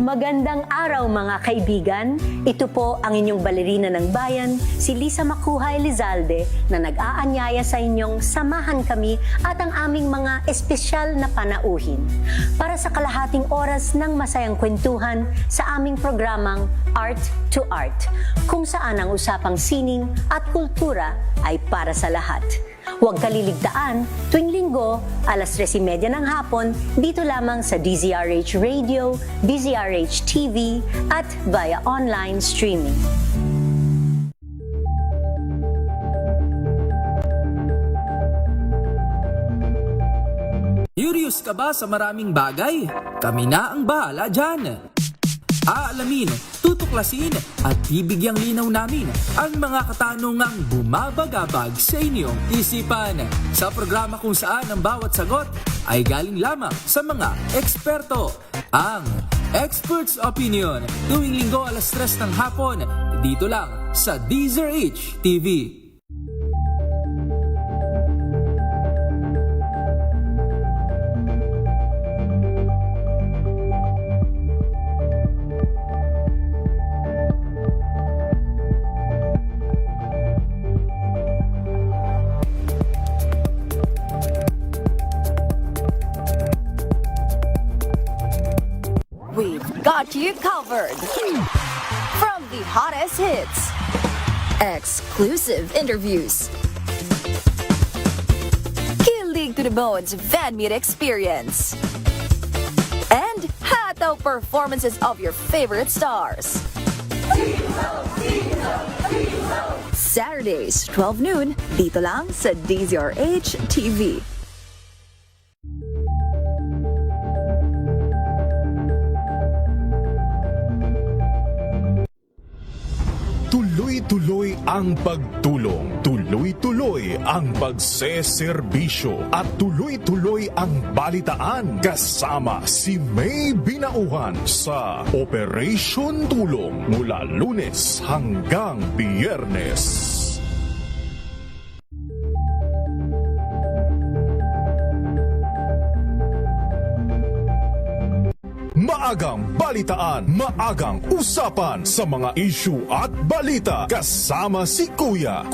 Magandang araw mga kaibigan. Ito po ang inyong balerina ng bayan, si Lisa Macuhay Lizalde, na nag-aanyaya sa inyong samahan kami at ang aming mga espesyal na panauhin para sa kalahating oras ng masayang kwentuhan sa aming programang Art to Art, kung saan ang usapang sining at kultura ay para sa lahat. Huwag kaliligtaan, tuwing linggo, alas 3:30 ng hapon, dito lamang sa DZRH Radio, DZRH TV, at via online streaming. Curious ka ba sa maraming bagay? Kami na ang bahala dyan. Aalamin, tutuklasin at bibigyang linaw namin ang mga katanungang bumabagabag sa inyong isipan. Sa programa kung saan ang bawat sagot ay galing lamang sa mga eksperto. Ang Expert's Opinion, tuwing linggo alas 3 ng hapon, dito lang sa DZRH TV. We've got you covered. From the hottest hits, exclusive interviews, kilig to the bones fan meet experience, and hataw performances of your favorite stars. Saturdays, 12 noon, dito lang sa DZRH TV. Tuloy-tuloy ang pagtulong, tuloy-tuloy ang pagseserbisyo at tuloy-tuloy ang balitaan kasama si May Binauhan sa Operation Tulong mula Lunes hanggang Biyernes. Maagang balitaan, maagang usapan sa mga issue at balita kasama si Kuya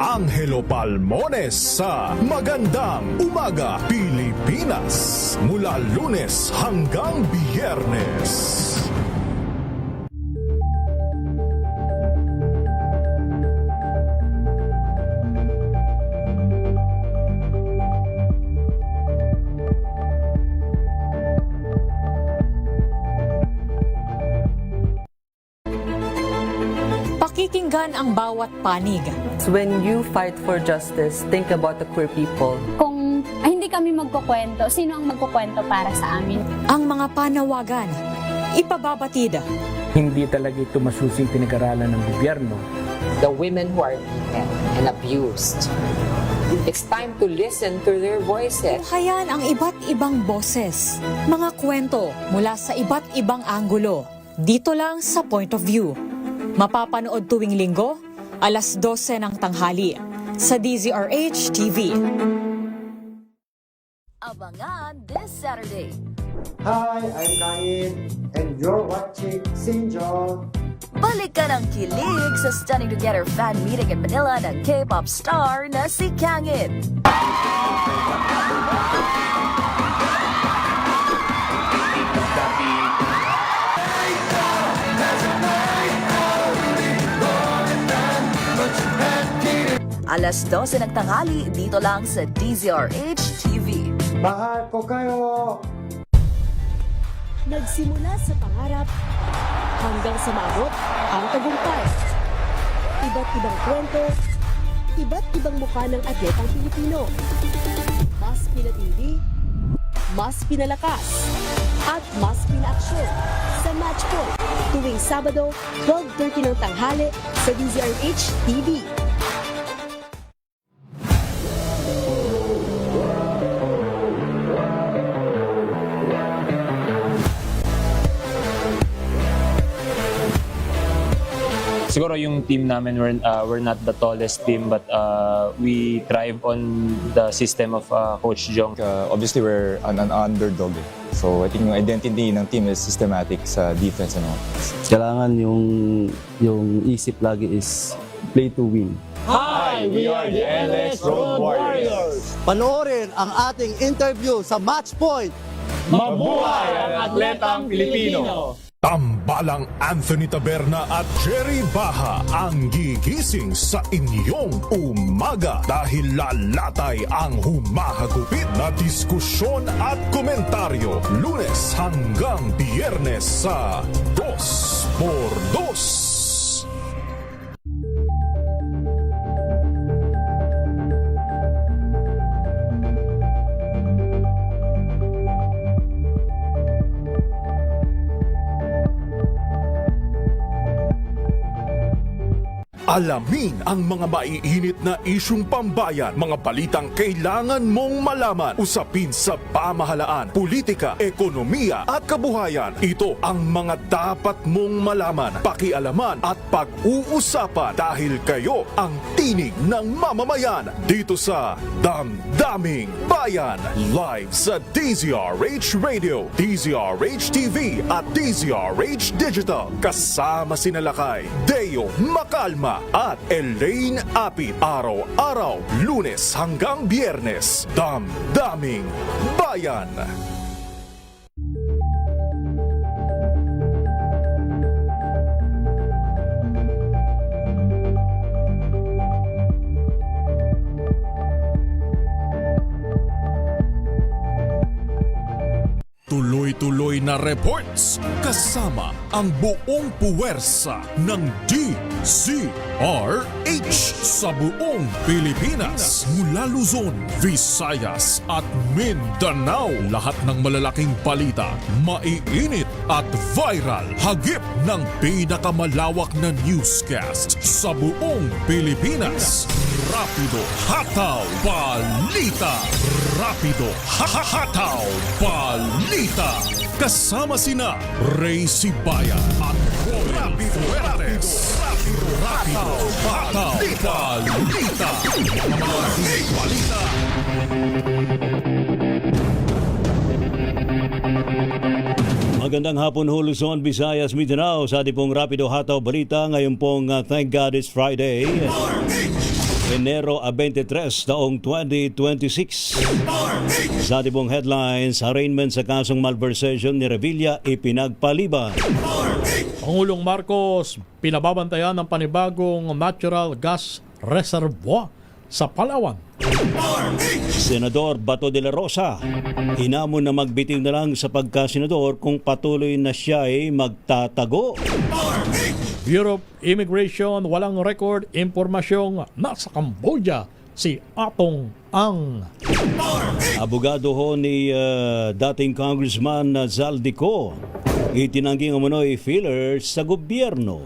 Angelo Palmones sa Magandang Umaga Pilipinas mula Lunes hanggang Biyernes. Pakikinggan ang bawat panig. When you fight for justice, think about the queer people. Kung hindi kami magkukwento, sino ang magkukwento para sa amin? Ang mga panawagan, ipababatid. Hindi talaga ito masusing pinag-aralan ng gobyerno. The women who are beaten and abused. It's time to listen to their voices. Tunghayan ang iba't ibang boses. Mga kwento mula sa iba't ibang anggulo. Dito lang sa Point of View. Mapapanood tuwing linggo, alas 12 ng tanghali, sa DZRH TV. Abangan this Saturday. Hi, I'm Kain, and you're watching Sinjo. Balik ka ng kilig sa Stunning Together fan meeting in Manila ng K-pop star na si Kangin. Alas 12 ng tanghali, dito lang sa DZRH TV. Mahal ko kayo! Nagsimula sa pangarap hanggang sa maabot ang tagumpay. Iba't ibang kwento, iba't ibang mukha ng atletang Pilipino. Mas pinatindi, mas pinalakas, at mas pinaaksyon sa Match Point tuwing Sabado, 12:30 ng tanghali sa DZRH TV. siguro yung team namin, we're not the tallest team, but we thrive on the system of Coach Jong. Obviously, we're an underdog. So I think yung identity ng team is systematic sa defense and offense. Kailangan yung isip lagi is play to win. Hi, we are the LS Road Warriors. Panoorin ang ating interview sa Match Point. Mabuhay ang atletang Pilipino! Tambalang Anthony Taberna at Jerry Baha ang gigising sa inyong umaga dahil lalatay ang humahagupit na diskusyon at komentaryo Lunes hanggang Biyernes sa 2x2. Alamin ang mga maiinit na isyung pambayan, mga balitang kailangan mong malaman, usapin sa pamahalaan, politika, ekonomiya at kabuhayan. Ito ang mga dapat mong malaman, pakialaman at pag-uusapan dahil kayo ang tinig ng mamamayan dito sa Damdaming Bayan. Live sa DZRH Radio, DZRH TV at DZRH Digital. Kasama sina Lakay, Deo Macalma at Elaine Apit. Araw-araw, Lunes hanggang Biyernes. Damdaming Bayan. Tuloy-tuloy na reports kasama ang buong puwersa ng DZRH sa buong Pilipinas. Mula Luzon, Visayas at Mindanao. Lahat ng malalaking balita, maiinit at viral. Hagip ng pinakamalawak na newscast sa buong Pilipinas. Rapido Hataw Balita. Rapido Hataw Balita. Kasama sina Ray Sibayan at Rapido Fuertes. Rapido Hataw Balita. Mga balita. Magandang hapon ho, Luzon, Visayas, Mindanao. Sa ating pong Rapido Hataw Balita, ngayon pong Thank God It's Friday. Enero 23, taong 2026. Sa ating pong headlines, arraignment sa kasong malversation ni Revilla ipinagpaliban. Pangulong Marcos, pinababantayan ng panibagong natural gas reservoir sa Palawan. Senador Bato de la Rosa, hinamon na magbitiw na lang sa pagkasenador kung patuloy na siya ay magtatago. Bureau of Immigration, walang record impormasyong nasa Cambodia si Atong Ang. Abogado ho ni dating Congressman Zaldico, itinangging umano'y fillers sa gobyerno.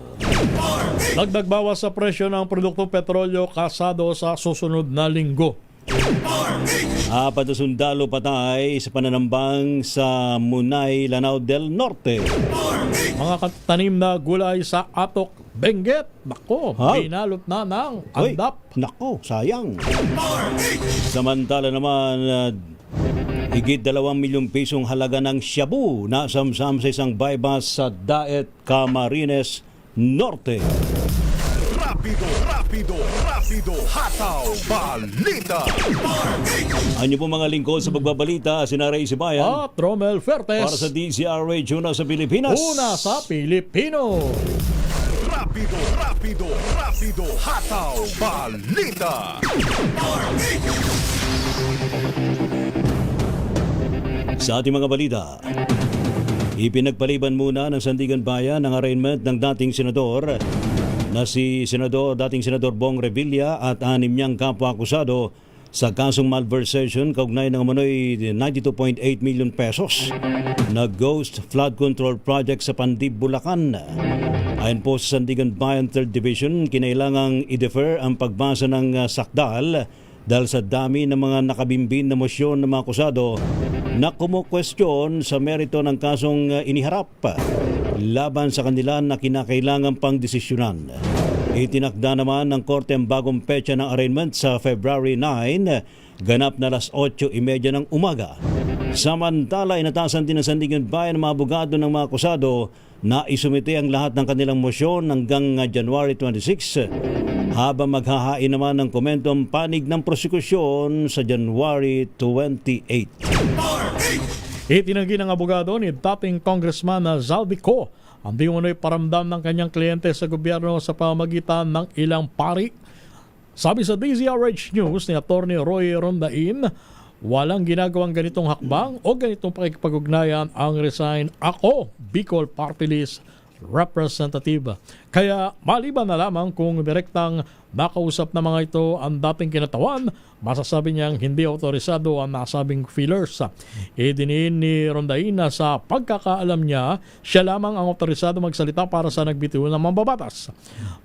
Dagdag bawas sa presyo ng produktong petrolyo kasado sa susunod na linggo. 4 na sundalo patay sa pananambang sa Munay, Lanao del Norte. Mga tanim na gulay sa Atok, Benguet. Nako, binalot na ng andap. Nako, sayang. Samantala naman, higit 2 milyong pisong halaga ng shabu na samsam sa isang bypass sa Daet, Camarines Norte. Rapido Hataw Balita. Ano po mga lingkod sa pagbabalita, sina Ray Sibayan at Romel Fuertes para sa DZRH, una sa Pilipinas. Una sa Pilipino. Rapido Hataw Balita. Sa ating mga balita, ipinagpaliban muna ng Sandigan Bayan ang arraignment ng dating senador na si dating Senador Bong Revilla at 6 niyang kapwa-akusado sa kasong malversation kaugnay ng umano'y 92.8 million pesos na ghost flood control project sa Pandib, Bulacan. Ayon po sa Sandigan Bayan 3rd Division, kinailangang i-defer ang pagbasa ng sakdal dahil sa dami ng mga nakabimbin na mosyon ng mga akusado na kumukwestiyon sa merito ng kasong iniharap laban sa kanila na kinakailangan pang desisyonan. Itinakda naman ng korte ang bagong petsa ng arraignment sa February 9, ganap na 8:30 ng umaga. Samantala, inatasan din ng Sandigan Bayan ng mga abogado ng mga akusado na isumite ang lahat ng kanilang mosyon hanggang January 26, habang maghahain naman ng komento ang panig ng prosekusyon sa January 28. Itinanggi ng abogado ni dating Congressman Zaldico ang di umano'y paramdam ng kanyang kliyente sa gobyerno sa pamamagitan ng ilang pari. Sabi sa DZRH News ni Atty. Roy Rondain, walang ginagawang ganitong hakbang o ganitong pakikipag-ugnayan ang resign ako, Bicol Party List Representative. Kaya maliban na lamang kung direktang nakausap na mga ito ang dating kinatawan, masasabi niyang hindi otorisado ang nasabing feelers. Idiniin ni Rondaina sa pagkakaalam niya, siya lamang ang otorisado magsalita para sa nagbitiw ng mambabatas.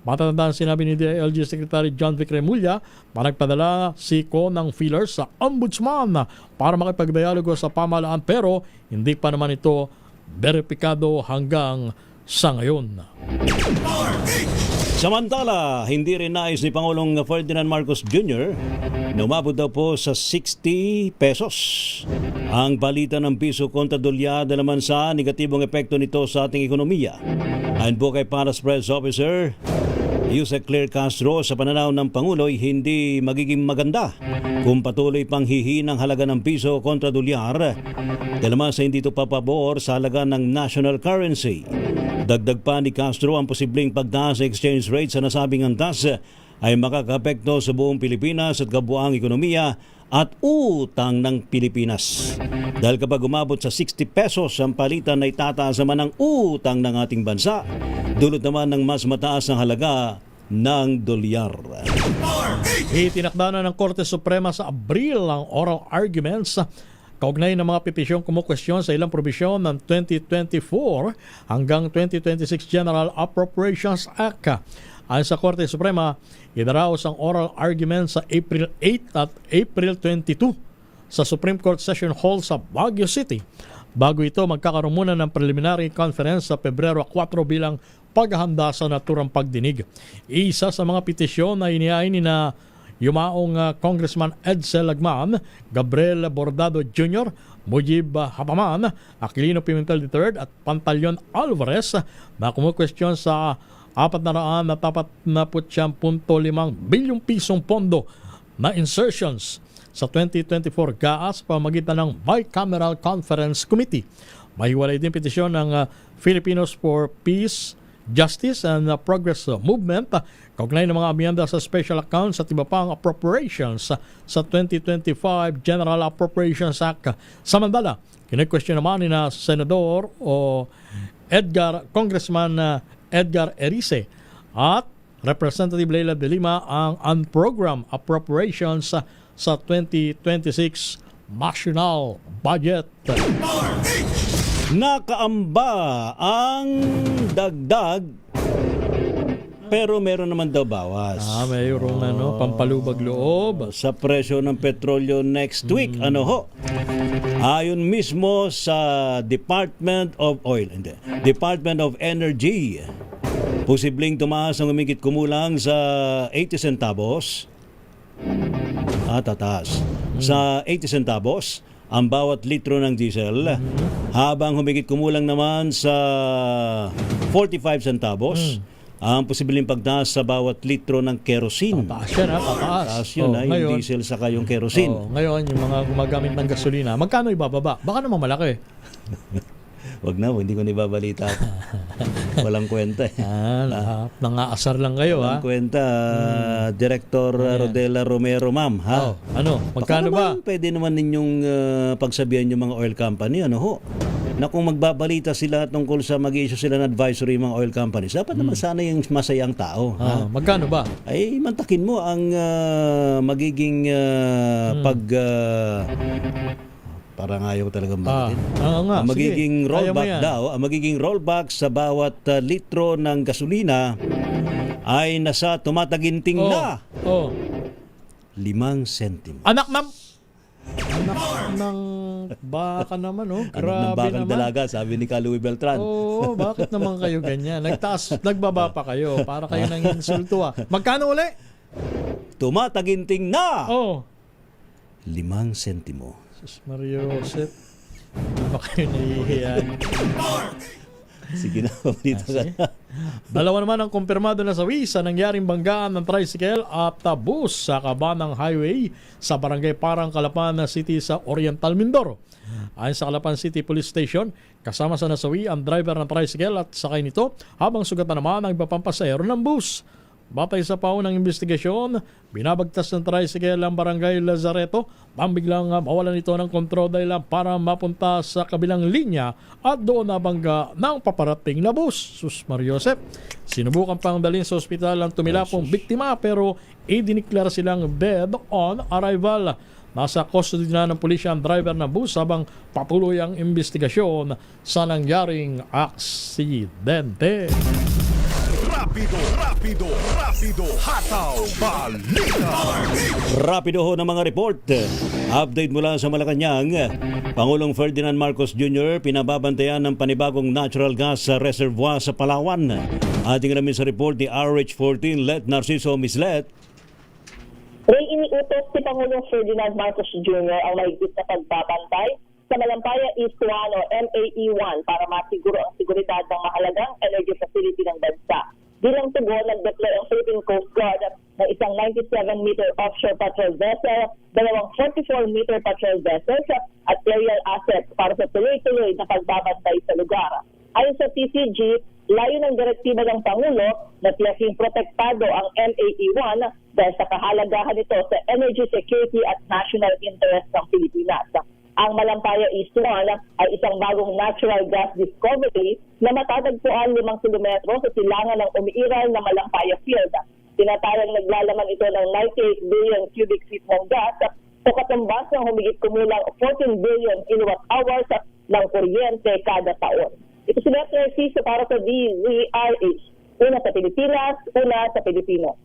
Matatandaan sinabi ni DILG Secretary John Vic Remulla na nagpadala si Ko ng feelers sa ombudsman para makipagdialogo sa pamahalaan, pero hindi pa naman ito beripikado hanggang sa ngayon. Samantala, hindi rin nais ni Pangulong Ferdinand Marcos Jr. na umabot daw po sa 60 pesos. Ang palitan ng piso kontra dolyar naman sa negatibong epekto nito sa ating ekonomiya. Ayon po kay Palace Press Officer Yusek Claire Castro, sa pananaw ng Pangulo ay hindi magiging maganda kung patuloy pang hihinang halaga ng piso kontra dolyar dahil naman sa hindi ito papabor sa halaga ng national currency. Dagdag pa ni Castro, ang posibleng pagtaas sa exchange rate sa nasabing antas ay makakapekto sa buong Pilipinas at kabuuang ekonomiya at utang ng Pilipinas. Dahil kapag umabot sa 60 pesos ang palitan ay tataas naman ang utang ng ating bansa, dulot naman ng mas mataas na halaga ng dolyar. Itinakda na ng Korte Suprema sa Abril ang oral arguments kaugnay ng mga petisyong kumukwestiyon sa ilang probisyon ng 2024 hanggang 2026 General Appropriations Act. Ayon sa Korte Suprema, idaraos ang oral argument sa April 8 at April 22 sa Supreme Court Session Hall sa Baguio City. Bago ito, magkakaroon muna ng preliminary conference sa Pebrero 4 bilang paghahanda sa naturang pagdinig. Isa sa mga petisyon na inihain ni na yumaong Congressman Edsel Lagman, Gabriel Bordado Jr., Mujib Hapaman, Aquilino Pimentel III at Pantaleon Alvarez na kumukwestiyon sa 449.5 bilyong pisong pondo na insertions sa 2024 GAA sa pamamagitan ng Bicameral Conference Committee. Mahiwalay din petisyon ng Filipinos for Peace, Justice and Progress Movement kaugnay ng mga amyenda sa special accounts at iba pang appropriations sa 2025 General Appropriations Act. Samantala, kine-question naman ni na Senador Congressman Edgar Erice at Representative Leila de Lima ang unprogrammed appropriations sa 2026 national budget. Nakaamba ang dagdag pero meron naman daw bawas. Mayroong pampalubag loob sa presyo ng petrolyo next week. Ayon mismo sa Department of Energy, posibleng tumaas ang humigit kumulang sa 80 centavos. Tataas. Sa 80 centavos ang bawat litro ng diesel, habang humigit kumulang naman sa 45 centavos ang posibleng pagtaas sa bawat litro ng kerosene. Tataas yan, tataas. Tataas yun, yung diesel saka yung kerosene. Ngayon, yung mga gumagamit ng gasolina, magkano ibababa? Baka naman malaki. Wag na, hindi ko nibabalita. Walang kwenta. Nangaasar lang kayo. Walang kwenta. Director Rodela Romero, ma'am. Magkano ba? Pwede naman ninyong pagsabihan yung mga oil company. Na kung magbabalita sila tungkol sa mag-issue sila ng advisory mga oil companies, dapat naman sana yung masayang tao. Magkano ba? Ay, mantakin mo ang magiging parang ayaw talagang bagitin. Ang magiging rollback daw, ang magiging rollback sa bawat litro ng gasolina ay nasa tumataginting na 5 centimo. Anak ma'am! Anak ng baka naman, oh. Anak ng Grabe bakang naman. dalaga, sabi ni Louis Beltran. Oo, bakit naman kayo ganyan? Nagbaba pa kayo para kayo nang insulto ah. Magkano uli? Tumataginting na! Oh. 5 sentimo. Sus Mario Joseph. Ba kayo nahihiyan? Sige na, pabalita ka na. Dalawa naman ang kumpirmado na sawi sa nangyaring banggaan ng tricycle at bus sa Kabanang Highway sa Barangay Parang, Calapan City sa Oriental Mindoro. Ayon sa Calapan City Police Station, kasama sa nasawi ang driver ng tricycle at sakay nito, habang sugatan naman ang iba pang pasahero ng bus. Batay sa paunang investigasyon, binabagtas ng tricycle ang Barangay Lazareto nang biglang mawalan ito ng kontrol dahil para mapunta sa kabilang linya at doon nabangga ng paparating na bus. Sus Mario Joseph, sinubukan pang dalhin sa ospital ang tumilapong biktima pero idiniklara silang dead on arrival. Nasa custody na ng pulisya ang driver ng bus habang patuloy ang investigasyon sa nangyaring aksidente. Rapido, hataw, balita. Rapido ho ng mga report. Update mula sa Malacanang. Pangulong Ferdinand Marcos Jr. pinababantayan ng panibagong natural gas reservoir sa Palawan. Ating namin sa report ni RH14 Let Narciso Mislet. Ray, iniutos si Pangulong Ferdinand Marcos Jr. ang mahigpit na pagbabantay sa Malampaya East 1 o MAE1 para masiguro ang seguridad ng mahalagang energy facility ng bansa. Bilang tugon, nag-deploy ang Philippine Coast Guard ng isang 97-meter offshore patrol vessel, dalawang 44-meter patrol vessels at aerial assets para sa tuloy-tuloy na pagbabantay sa lugar. Ayon sa TCG, layo ng direktiba ng Pangulo na tiyaking protektado ang MAE1 dahil sa kahalagahan nito sa energy security at national interest ng Pilipinas. Ang Malampaya East 1 ay isang bagong natural gas discovery na matatagpuan 5 kilometro sa silangan ng umiiral na Malampaya Field. Tinatayang naglalaman ito ng 98 billion cubic feet ng gas o katumbas ng humigit kumulang 14 billion kilowatt-hours ng kuryente kada taon. Ito si Dr. Narciso para sa DZRH. Una sa Pilipinas, una sa Pilipino.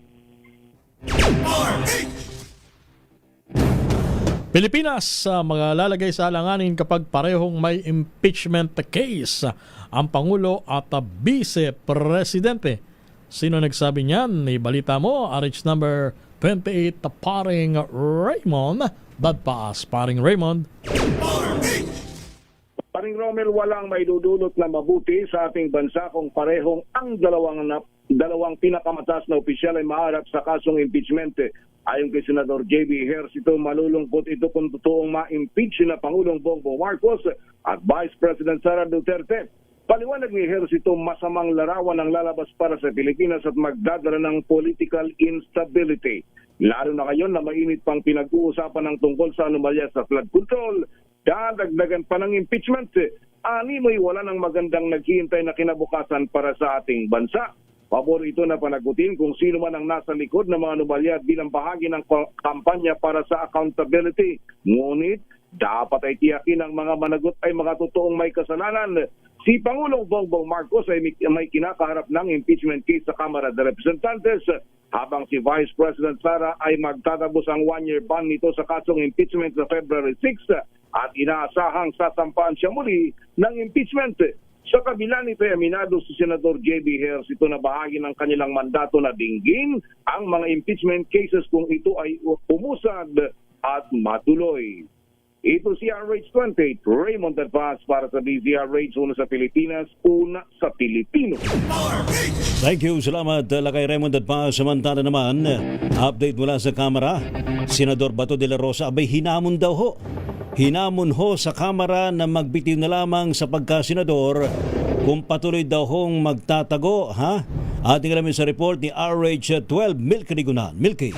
Pilipinas maglalagay sa alanganin kapag parehong may impeachment case ang Pangulo at Vice Presidente. Sino nagsabi niyan? Ibalita mo, RH number 28, Paring Raymond. Dadpaas, Paring Raymond. Paring Romel, walang may dudulot na mabuti sa ating bansa kung parehong ang dalawang pinakamataas na opisyal ay maharap sa kasong impeachment. Ayon kay Senador J.B. Ejercito, malulungkot ito kung totoong ma-impeach na Pangulong Bongbong Marcos at Vice President Sara Duterte. Paliwanag ni Ejercito, masamang larawan ang lalabas para sa Pilipinas at magdadala ng political instability. Lalo na ngayon na mainit pang pinag-uusapan ng tungkol sa anomalya sa flood control, dadagdagan pa ng impeachment. Animoy wala ng magandang naghihintay na kinabukasan para sa ating bansa. Pabor ito na panagutin kung sino man ang nasa likod ng mga anomalya bilang bahagi ng kampanya para sa accountability. Ngunit, dapat ay tiyakin ang mga managot ay mga totoong may kasalanan. Si Pangulong Bongbong Marcos ay may kinakaharap ng impeachment case sa Kamara de Representantes, habang si Vice President Sara ay magtatapos ang 1-year ban nito sa kasong impeachment sa February 6 at inaasahang sasampahan siya muli ng impeachment. Sa kabila nito, aminado si Senador J.B. Ejercito na bahagi ng kanilang mandato na dinggin ang mga impeachment cases kung ito ay umusad at matuloy. Ito si RH28, Raymond Advance para sa DZRH, una sa Pilipinas, una sa Pilipino. Thank you, salamat kay Raymond Advance. Samantala naman, update mula sa Kamara, Senador Bato de la Rosa, abay hinamon daw ho. Hinamon ho sa Kamara na magbitiw na lamang sa pagkasenador kung patuloy daw hong magtatago, ha? Ating alamin sa report ni RH12, Milky Digunan. Milky.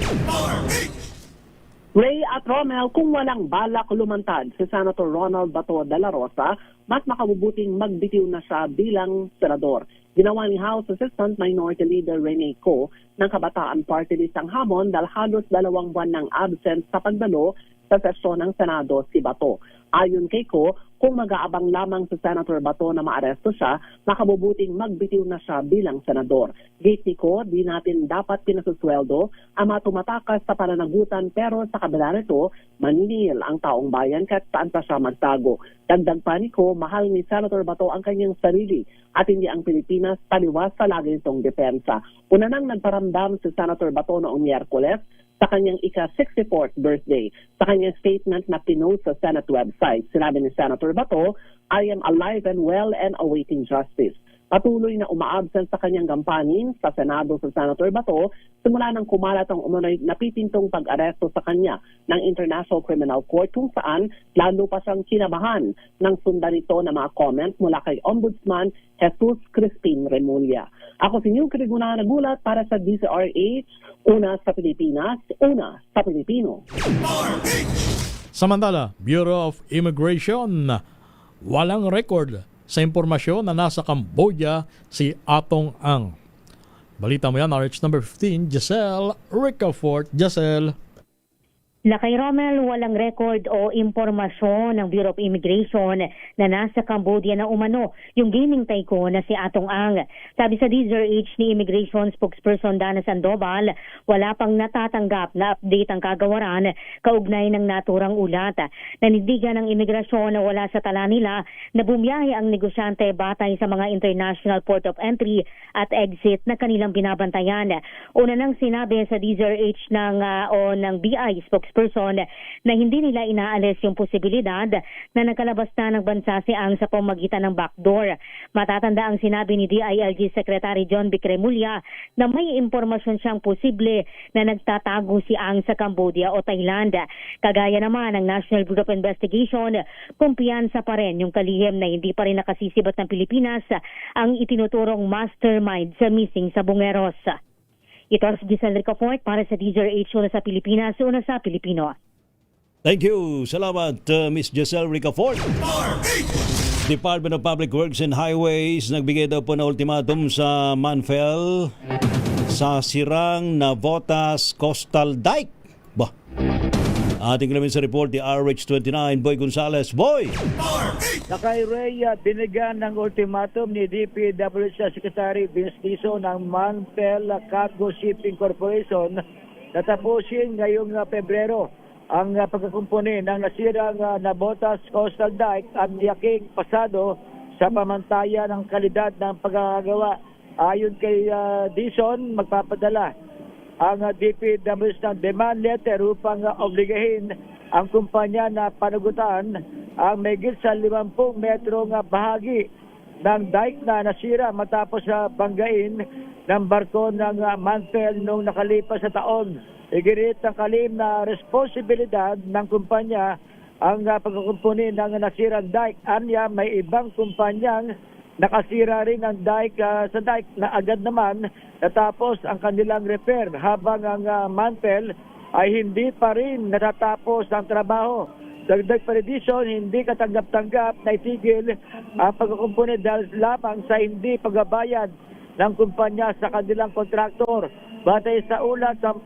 Ray at Romel, kung walang balak lumantad si Senator Ronald Bato de la Rosa, mas makabubuting magbitiw na siya bilang senador. Ginawa ni House Assistant Minority Leader Rene Co ng Kabataan Party List ang hamon dahil halos 2 buwan ng absent sa pagdalo sa sesyon ng Senado si Bato. Ayon kay Ko, kung mag-aabang lamang si Senator Bato na maaresto siya, makabubuting magbitiw na siya bilang senador. Gate ni Ko, di natin dapat pinasusweldo ang mga tumatakas sa pananagutan, pero sa kabila nito, maniningil ang taong bayan kahit saan pa siya magtago. Dagdag pa ni Ko, mahal ni Senator Bato ang kanyang sarili at hindi ang Pilipinas, taliwas sa lagi nitong depensa. Una nang nagparamdam si Senator Bato noong Miyerkules sa kanyang ika-64th birthday. Sa kanyang statement na pinost sa Senate website, sinabi ni Senator Bato, "I am alive and well and awaiting justice." Patuloy na umaabsent sa kanyang gampanin sa Senado sa Senator Bato simula nang kumalat ang umunoy napipintong pag-aresto sa kanya ng International Criminal Court, kung saan lalo pa siyang kinabahan ng sundan nito na mga comment mula kay Ombudsman Jesus Crispin Remulla. Ako si New Kriguna nagulat para sa DZRH, una sa Pilipinas, una sa Pilipino. Samantala, Bureau of Immigration, walang record sa impormasyon na nasa Cambodia si Atong Ang. Balita mo yan, RH number 15, Giselle Ricafort. Giselle. Lakay Romel, walang record o impormasyon ng Bureau of Immigration na nasa Cambodia na umano yung gaming tycoon na si Atong Ang. Sabi sa DZRH ni Immigration spokesperson Dana Sandoval, wala pang natatanggap na update ang kagawaran kaugnay ng naturang ulat. Nanindigan ng imigrasyon na wala sa tala nila na bumiyahe ang negosyante batay sa mga international port of entry at exit na kanilang binabantayan. Una nang sinabi sa DZRH ng BI spokesperson na hindi nila inaalis yung posibilidad na nakalabas na ng bansa si Ang sa pamagitan ng backdoor. Matatanda ang sinabi ni DILG Secretary John Vic Remulla na may impormasyon siyang posible na nagtatago si Ang sa Cambodia o Thailand. Kagaya naman ng National Bureau of Investigation, kumpiyansa pa rin yung kalihim na hindi pa rin nakasisibat ng Pilipinas ang itinuturong mastermind sa missing sa Bungeros. Ito si Giselle Ricafort para sa DZRH, una sa Pilipinas, una sa Pilipino. Thank you. Salamat, Miss Giselle Ricafort. Department of Public Works and Highways nagbigay daw po na ultimatum sa Manfel sa sirang Navotas Coastal Dike. Bah. Ating namin sa report ni RH29, Boy Gonzales. Boy! Lakay Ray, binigyan ng ultimatum ni DPWH Secretary Vince Tiso ng Manfel Cargo Shipping Corporation na tapusin ngayong Pebrero ang pagkakumpuni ng nasirang Navotas Coastal Dike at yaking pasado sa pamantayan ng kalidad ng pagkakagawa. Ayon kay Dison, magpapadala ang DPWH ng demand letter upang obligahin ang kumpanya na panagutan ang megit sa 50 metrong bahagi ng dike na nasira matapos banggain ng barko ng Manfel noong nakalipas sa taon. Iginit ang kalim na responsibilidad ng kumpanya ang pagkukumpuni ng nasirang dike. Anya, may ibang kumpanyang nakasira rin ang dike sa dike na agad naman natapos ang kanilang repair, habang ang Manfel ay hindi pa rin natatapos ang trabaho. Dagdag pa rin dito, hindi katanggap-tanggap na itigil ang pagkukumpuni dahil lamang sa hindi pagbabayad ng kumpanya sa kanilang kontraktor. Batay sa ulat, 10%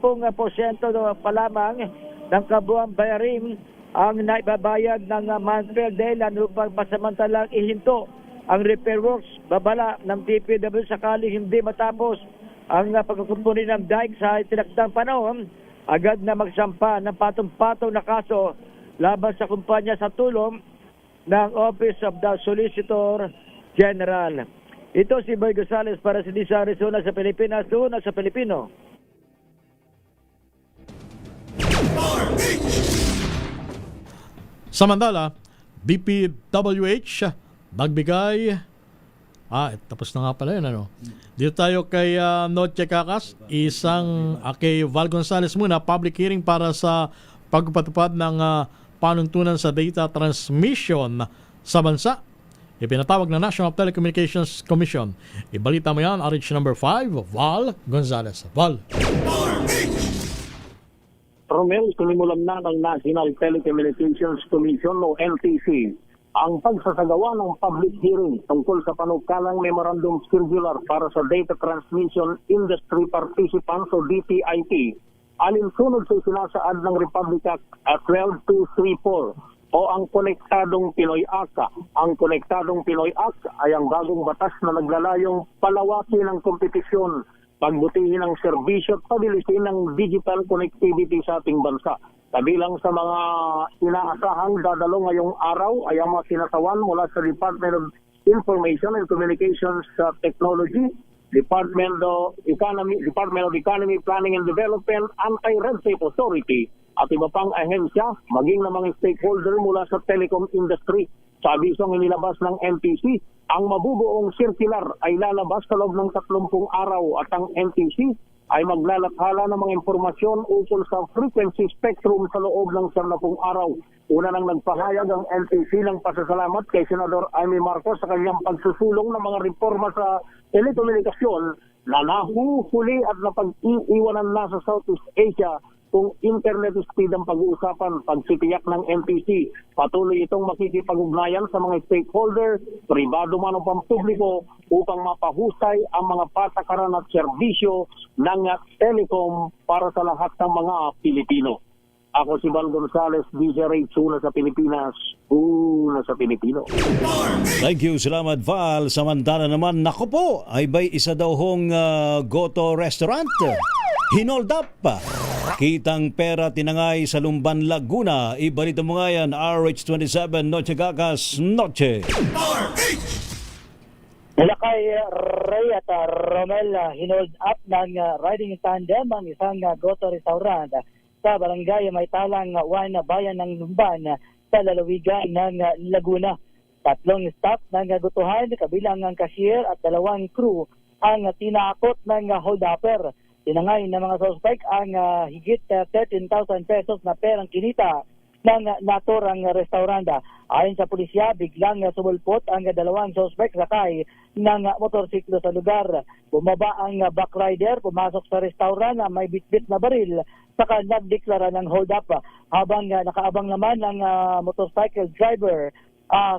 pa lamang ng kabuang bayarin ang naibabayad ng Manfel dahil upang pasamantalang ihinto ang repair works. Babala ng DPW sakali hindi matapos ang pagkukumpuni ng dike sa tinakdang panahon, agad na magsampa ng patong-patong na kaso laban sa kumpanya sa tulong ng Office of the Solicitor General. Ito si Boy Gonzales para sa DZRH, Arizona sa Pilipinas, una sa Pilipino. Samantala, BPWH nagbigay tapos na nga pala yun, ano? Dito tayo kay Noche Cacas, kay Val Gonzales muna, public hearing para sa pagpatupad ng panuntunan sa data transmission sa bansa. Ipinatawag ng National Telecommunications Commission. Ibalita mo yan, RH number 5, Val Gonzales. Val. Romel, sinimulan na ng National Telecommunications Commission o NTC ang pagsasagawa ng public hearing tungkol sa panukalang Memorandum Circular para sa Data Transmission Industry Participants o DTIP alinsunod sa sinasaad ng Republic Act 12234 o ang Konektadong Pinoy Act. Ang Konektadong Pinoy Act ay ang bagong batas na naglalayong palawakin ang kompetisyon, pagbutihin ang serbisyo at pabilisin ng digital connectivity sa ating bansa. Kabilang sa mga inaasahang dadalo ngayong araw ay ang mga sinatawan mula sa Department of Information and Communications Technology, Department of Economy, Planning and Development, Anti-Red Tape Authority, at iba pang ahensya, maging ng mga stakeholder mula sa telecom industry. Sa abisong inilabas ng NTC, ang mabubuong circular ay lalabas sa loob ng 30 araw at ang NTC ay maglalathala ng mga impormasyon ukol sa frequency spectrum sa loob ng 10 araw. Una nang nagpahayag ang NTC ng pasasalamat kay Senador Amy Marcos sa kanyang pagsusulong ng mga reforma sa telekomunikasyon na nahuhuli at napag-iiwanan na sa Southeast Asia kung internet speed ang pag-uusapan. Pagsitiyak ng NTC, patuloy itong makikipag-ugnayan sa mga stakeholder, pribado man o pampubliko, upang mapahusay ang mga patakaran at serbisyo ng telecom para sa lahat ng mga Pilipino. Ako si Val Gonzales, DZRH, una sa Pilipinas, una sa Pilipino. Thank you, salamat Val. Samantala naman, naku po, ay ba'y isa daw hong Goto Restaurant? Hinold up. Kitang pera tinangay sa Lumban, Laguna. Ibalita mo nga yan, RH27, Noche Gagas, Noche. Mula kay Ray at Romel, hinold up ng riding tandem ang isang Goto Restaurant sa barangay Maytalang, Bayan ng Lumban sa lalawigan ng Laguna. 3 staff ng gutuhan, kabilang ang cashier at 2 crew ang tinakot ng hold-upper. Tinangay ng mga suspect ang higit 13,000 pesos na perang kinita ng naturang restauranta. Ayon sa pulisya, biglang sumulpot ang 2 suspect sakay ng motorsiklo sa lugar. Bumaba ang backrider, pumasok sa restaurant na may bitbit na baril, saka nagdeklara ng hold up. Habang nakaabang naman ng motorcycle driver,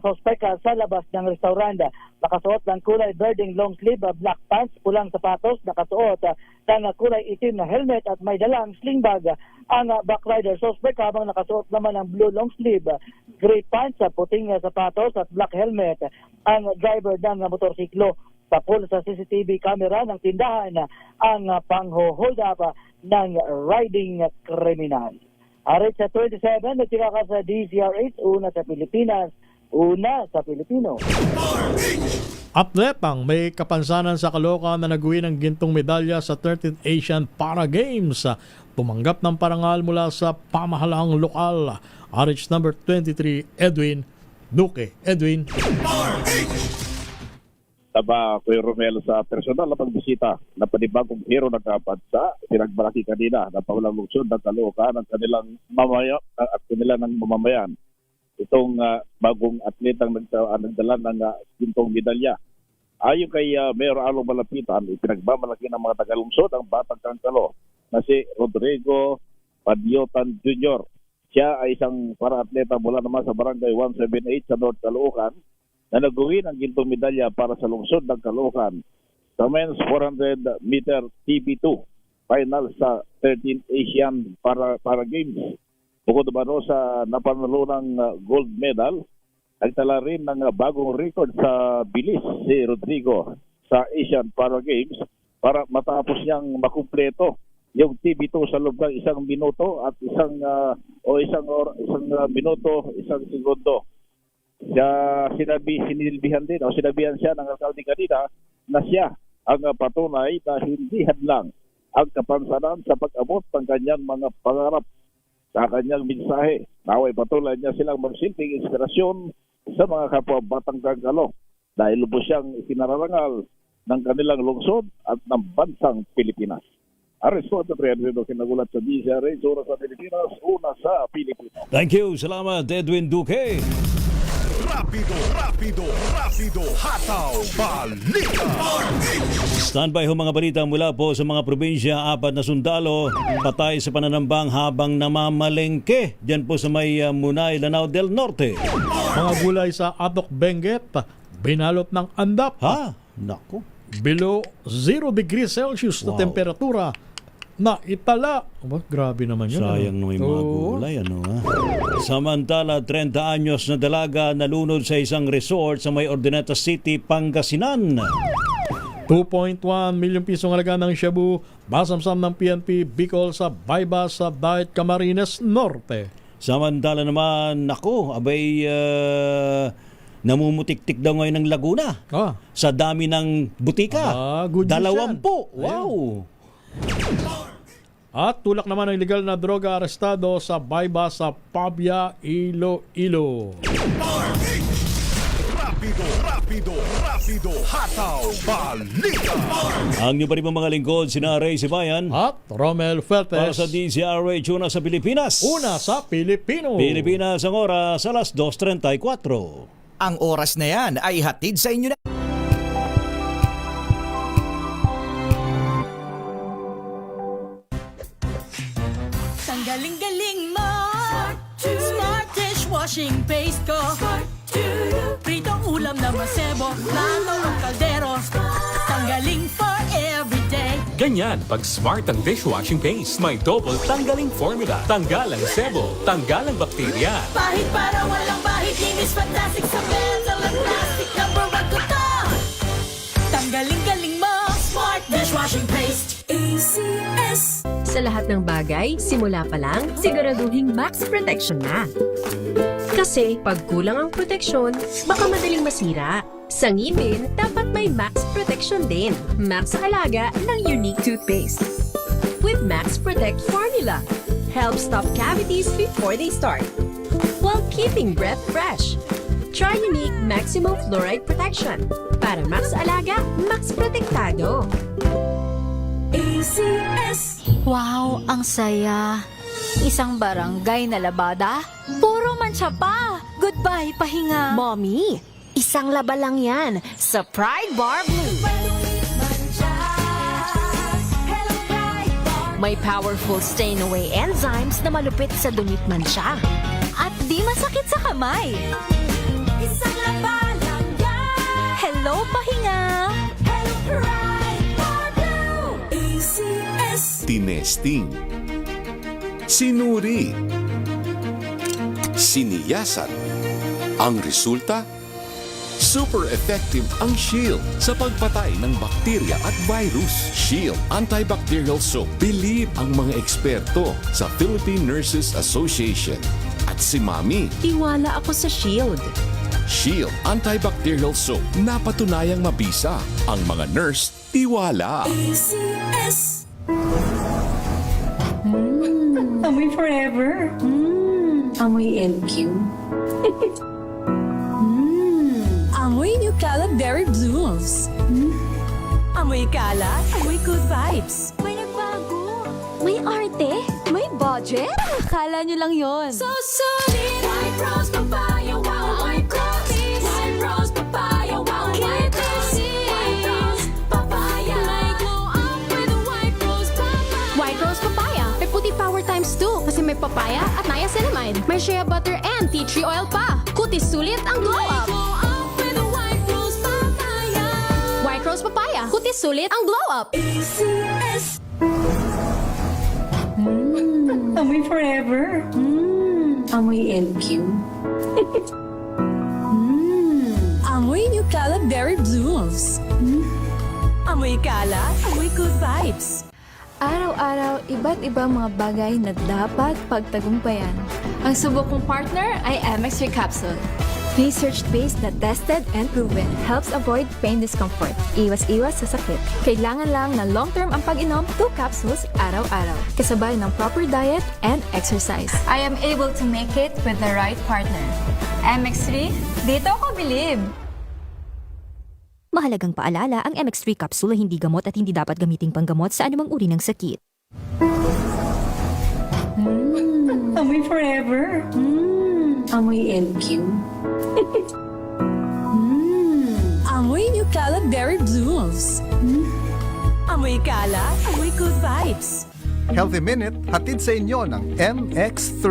suspect sa labas ng restaurant. Nakasuot ng kulay berdeng long sleeve, black pants, pulang sapatos, nakasuot ng kulay itim na helmet at may dalang sling bag ang backrider suspect, habang nakasuot naman ng blue long sleeve, gray pants, puting sapatos at black helmet ang driver ng motorsiklo. Sa pool sa CCTV camera ng tindahan ang pang-hold up ng riding criminal. Arit sa 27, nagtika ka sa DZRH, una sa Pilipinas, una sa Pilipino. Atletang may kapansanan sa Caloocan na nag-uwi ng gintong medalya sa 13th Asian Para Games. Tumanggap ng parangal mula sa pamahalaang lokal. RH number 23, Edwin Duque. Edwin. Taba, Kuya Romel, sa personal na pagbisita na panibagong hero ng kabansa, pinagmalaki kanina na paulang lungsod ng Caloocan ang kanilang mamamayan. Itong bagong atletang nagdala ng gintong medalya. Ayon kay Mayor Alo Malapitan, ipinagmamalaki ng mga tagalungsod ang batang kangkalo na si Rodrigo Padiotan Jr. Siya ay isang para-atleta mula naman sa barangay 178 sa North Caloocan na nag-uwi ng gintong medalya para sa lungsod ng Caloocan sa men's 400 meter TB2 final sa 13th Asian Para Games. Bukod ba sa napanalo ng gold medal, nagtala rin ng bagong record sa bilis si Rodrigo sa Asian Para Games para matapos niyang makumpleto yung TB2 sa loob ng 1 minuto at isang minuto, 1 segundo. Sinabihan siya ng alkalde kanina na siya ang patunay na hindi hadlang ang kapansanan sa pag-abot ng kanyang mga pangarap. Sa kanyang mensahe, naway patuloy niya silang magsilbing inspirasyon sa mga kapwa batang kangkalo dahil lubos siyang ikinararangal ng kanilang lungsod at ng bansang Pilipinas. Aresto at Pedro kinagulat sa DZRH, una sa Pilipinas, una sa Pilipinas. Thank you, salamat Edwin Duque. Rapido, hataw, balita. Standby ho mga balita mula po sa mga probinsya. 4 na sundalo patay sa pananambang habang namamalengke diyan po sa may Munay, Lanao del Norte. Mga gulay sa Atok Benguet, binalot ng andap. Ha? Naku. Below 0 degrees Celsius na temperatura na itala. Oh, grabe naman yun. Sayang na may mga gulay, Samantala, 30 anyos na dalaga nalunod sa isang resort sa may Ordineta City, Pangasinan. 2.1 milyong pisong halaga ng shabu, masamsam ng PNP Bicol sa Baybas sa Diet Camarines Norte. Samantala naman, namumutik-tik daw ngayon ng Laguna. Sa dami ng butika. 20. Wow! At tulak naman ng illegal na droga arestado sa Baybas sa Pabia, Iloilo. Rapido, hataw, balita. Ang nyo pa rin mga lingkod, sina Ray Sibayan at Romel Feltes para sa DZRH, una sa Pilipinas. Una sa Pilipino. Pilipinas ang oras, alas 2:34. Ang oras na yan ay hatid sa inyo na. Galing-galing mo, Smart dishwashing paste ko, pritong ulam na masebo, plato o kaldero, tanggaling for everyday. Ganyan pag Smart ang dishwashing paste. May double tanggaling formula. Tanggal ang sebo, tanggal ang bakterya. Pahit para walang bahid, linis fantastic sa metal at plastic, number 1 ko to. Tanggaling-galing mo, Smart dishwashing paste. ACS. Sa lahat ng bagay, simula pa lang, siguraduhing max protection na. Kasi pag kulang ang proteksyon, baka madaling masira. Sa ngipin, dapat may max protection din. Max sa halaga ng unique toothpaste. With Max Protect formula, help stop cavities before they start, while keeping breath fresh. Try unique maximum fluoride protection. Para max alaga, max protektado. ACS. Wow, ang saya. Isang barangay na labada, puro mancha pa. Goodbye, pahinga. Mommy, isang laba lang yan sa Pride Bar Blue. May powerful stain-away enzymes na malupit sa dumit mancha. At di masakit sa kamay. Isang laba lang yan. Hello, pahinga. Hello, Pride Bar Blue. ACS. Tinesting, sinuri, siniyasan. Ang resulta, super effective ang Shield sa pagpatay ng bakterya at virus. Shield Antibacterial Soap. Believe ang mga eksperto sa Philippine Nurses Association. At si Mami. Tiwala ako sa Shield. Shield Antibacterial Soap. Napatunayang mabisa. Ang mga nurse, tiwala. ACS. Amoy forever. Amoy LQ. Amoy New Calab Berry Blooms. Amoy kala, amoy good vibes. May nagbago. May arte. May budget. Akala nyo lang yon. So solid. White Rose Papaya, wow, white rose. White Rose Papaya, wow, white rose. White Rose Papaya. May glow up with a White Rose Papaya. White Rose Papaya. May puti power times 2 kasi may papaya at niacinamide. May shea butter and tea tree oil pa. Kutis sulit ang glow up. Rose Papaya. Kutis sulit ang glow up. ACS. Amoy forever. Amoy LQ. Amoy New Calab Berry Blooms. Amoy kala, amoy good vibes. Araw-araw, iba't ibang mga bagay na dapat pagtagumpayan. Ang subok kong partner ay MX3 Capsule. Research-based na tested and proven. Helps avoid pain discomfort. Iwas-iwas sa sakit. Kailangan lang na long-term ang pag-inom 2 capsules araw-araw. Kasabay ng proper diet and exercise. I am able to make it with the right partner. MX3, dito ako believe! Mahalagang paalala, ang MX3 capsule ay hindi gamot at hindi dapat gamiting panggamot sa anumang uri ng sakit. Amoy forever. Amoy LQ. Amoy New Calab Berry Blooms. Amoy kala, amoy good vibes. Healthy Minute, hatid sa inyo ng MX3.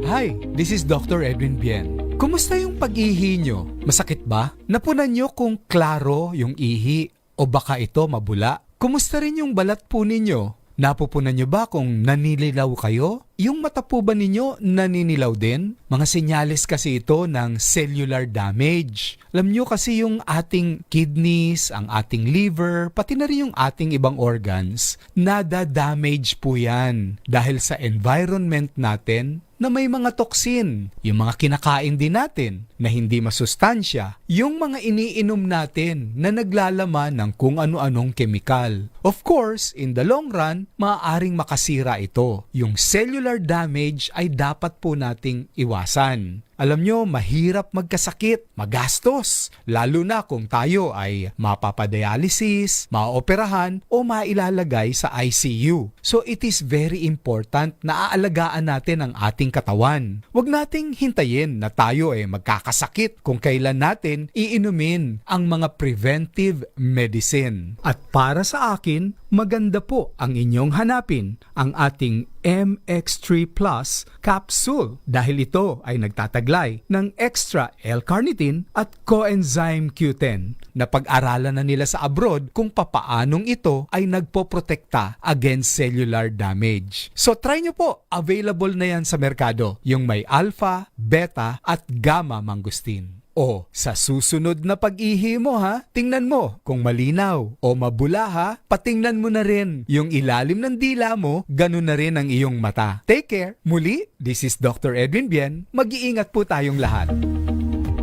Hi, this is Dr. Edwin Bien. Kumusta yung pag-ihi nyo? Masakit ba? Napunan nyo kung klaro yung ihi o baka ito mabula? Kumusta rin yung balat po ninyo? Napupunan nyo ba kung naninilaw kayo? Yung mata po ba ninyo naninilaw din? Mga senyales kasi ito ng cellular damage. Alam nyo kasi yung ating kidneys, ang ating liver, pati na rin yung ating ibang organs, nada-damage po yan dahil sa environment natin na may mga toxin, yung mga kinakain din natin na hindi masustansya, yung mga iniinom natin na naglalaman ng kung ano-anong kemikal. Of course, in the long run, maaaring makasira ito. Yung cellular damage ay dapat po nating iwasan. Alam nyo, mahirap magkasakit, magastos, lalo na kung tayo ay mapapadialysis, maoperahan o mailalagay sa ICU. So it is very important na aalagaan natin ang ating katawan. Huwag nating hintayin na tayo ay magkakasakit kung kailan natin iinumin ang mga preventive medicine. At para sa akin, maganda po ang inyong hanapin ang ating MX3 Plus capsule dahil ito ay nagtataglay ng extra L-carnitine at coenzyme Q10 na pag-aralan na nila sa abroad kung papaanong ito ay nagpoprotekta against cellular damage. So try nyo po, available na yan sa merkado, yung may alpha, beta at gamma mangosteen. O, sa susunod na pag-ihi mo tingnan mo kung malinaw o mabula patingnan mo na rin yung ilalim ng dila mo, ganun na rin ang iyong mata. Take care. Muli, this is Dr. Edwin Bien. Mag-iingat po tayong lahat.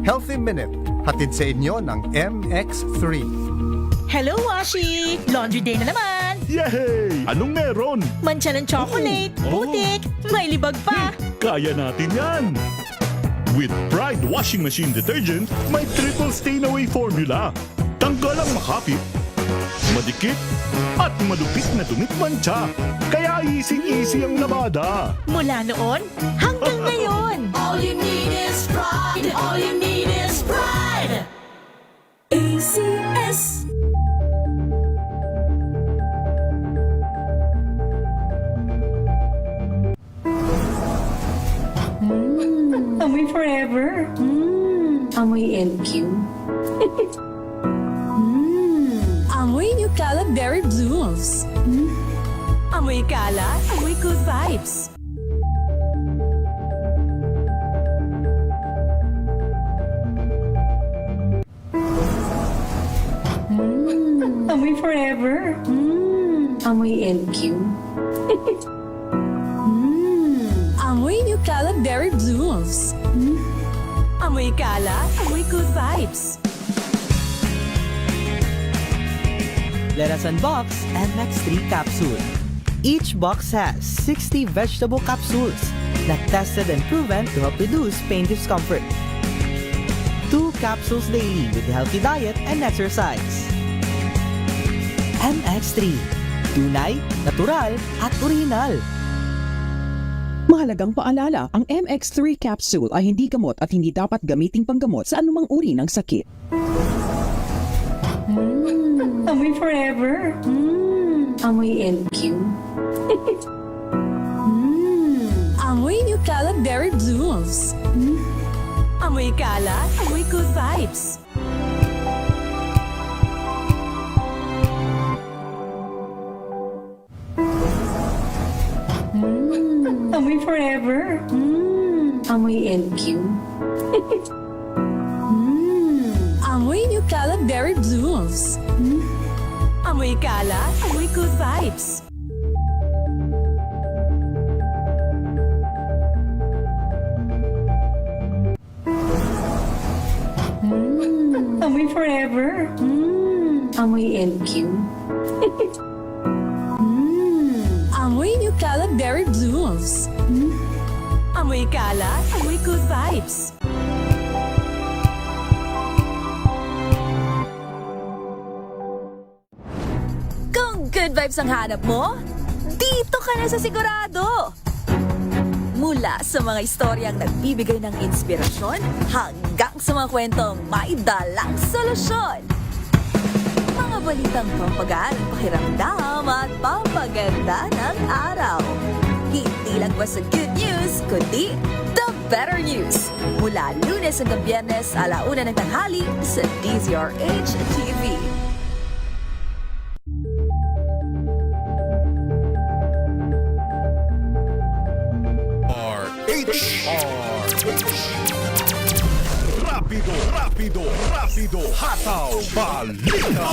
Healthy Minute, hatid sa inyo ng MX3. Hello, Washi! Laundry day na naman! Yay! Anong meron? Mancha ng chocolate, putik, may libag pa! Kaya natin yan! With Pride Washing Machine Detergent, may triple stain-away formula. Tanggal ang makapit, madikit, at malupit na dumit mancha. Kaya easy-easy ang labada. Mula noon hanggang ngayon! All you need is pride. All you need is pride. ACS. Amoy forever. Amoy LQ. Amoy New Cala Berry Blooms. Amoy Cala, amoy good vibes. Amoy forever. Amoy LQ. Amoy New Cala Berry Blooms. Amoy Cala, amoy good vibes. Let us unbox MX3 capsule. Each box has 60 vegetable capsules that tested and proven to help reduce pain discomfort. 2 capsules daily with a healthy diet and exercise. MX3. Tunay, natural, at original. Mahalagang paalala, ang MX3 capsule ay hindi gamot at hindi dapat gamiting panggamot sa anumang uri ng sakit. Amoy forever. Amoy LQ. Amoy New Cala Berry Blooms. Amoy Cala, amoy good vibes. Amoy forever. Amoy LQ. Amoy New Cala Berry Blooms. Amoy Cala, amoy good vibes. Amoy forever. Amoy LQ. Amoy New Cala Berry Blooms. Amoy Cala, amoy good vibes. Kung good vibes ang hanap mo, dito ka na sa sigurado! Mula sa mga istoryang nagbibigay ng inspirasyon hanggang sa mga kwentong may dalang solusyon. Mga balitang pampagaan ang pakiramdam at pampaganda ng araw. Hindi lang basta good news, kundi the better news. Mula Lunes hanggang Biyernes, 1:00 ng tanghali sa DZRH TV. Rapido, rapido, rapido, hataw, balita.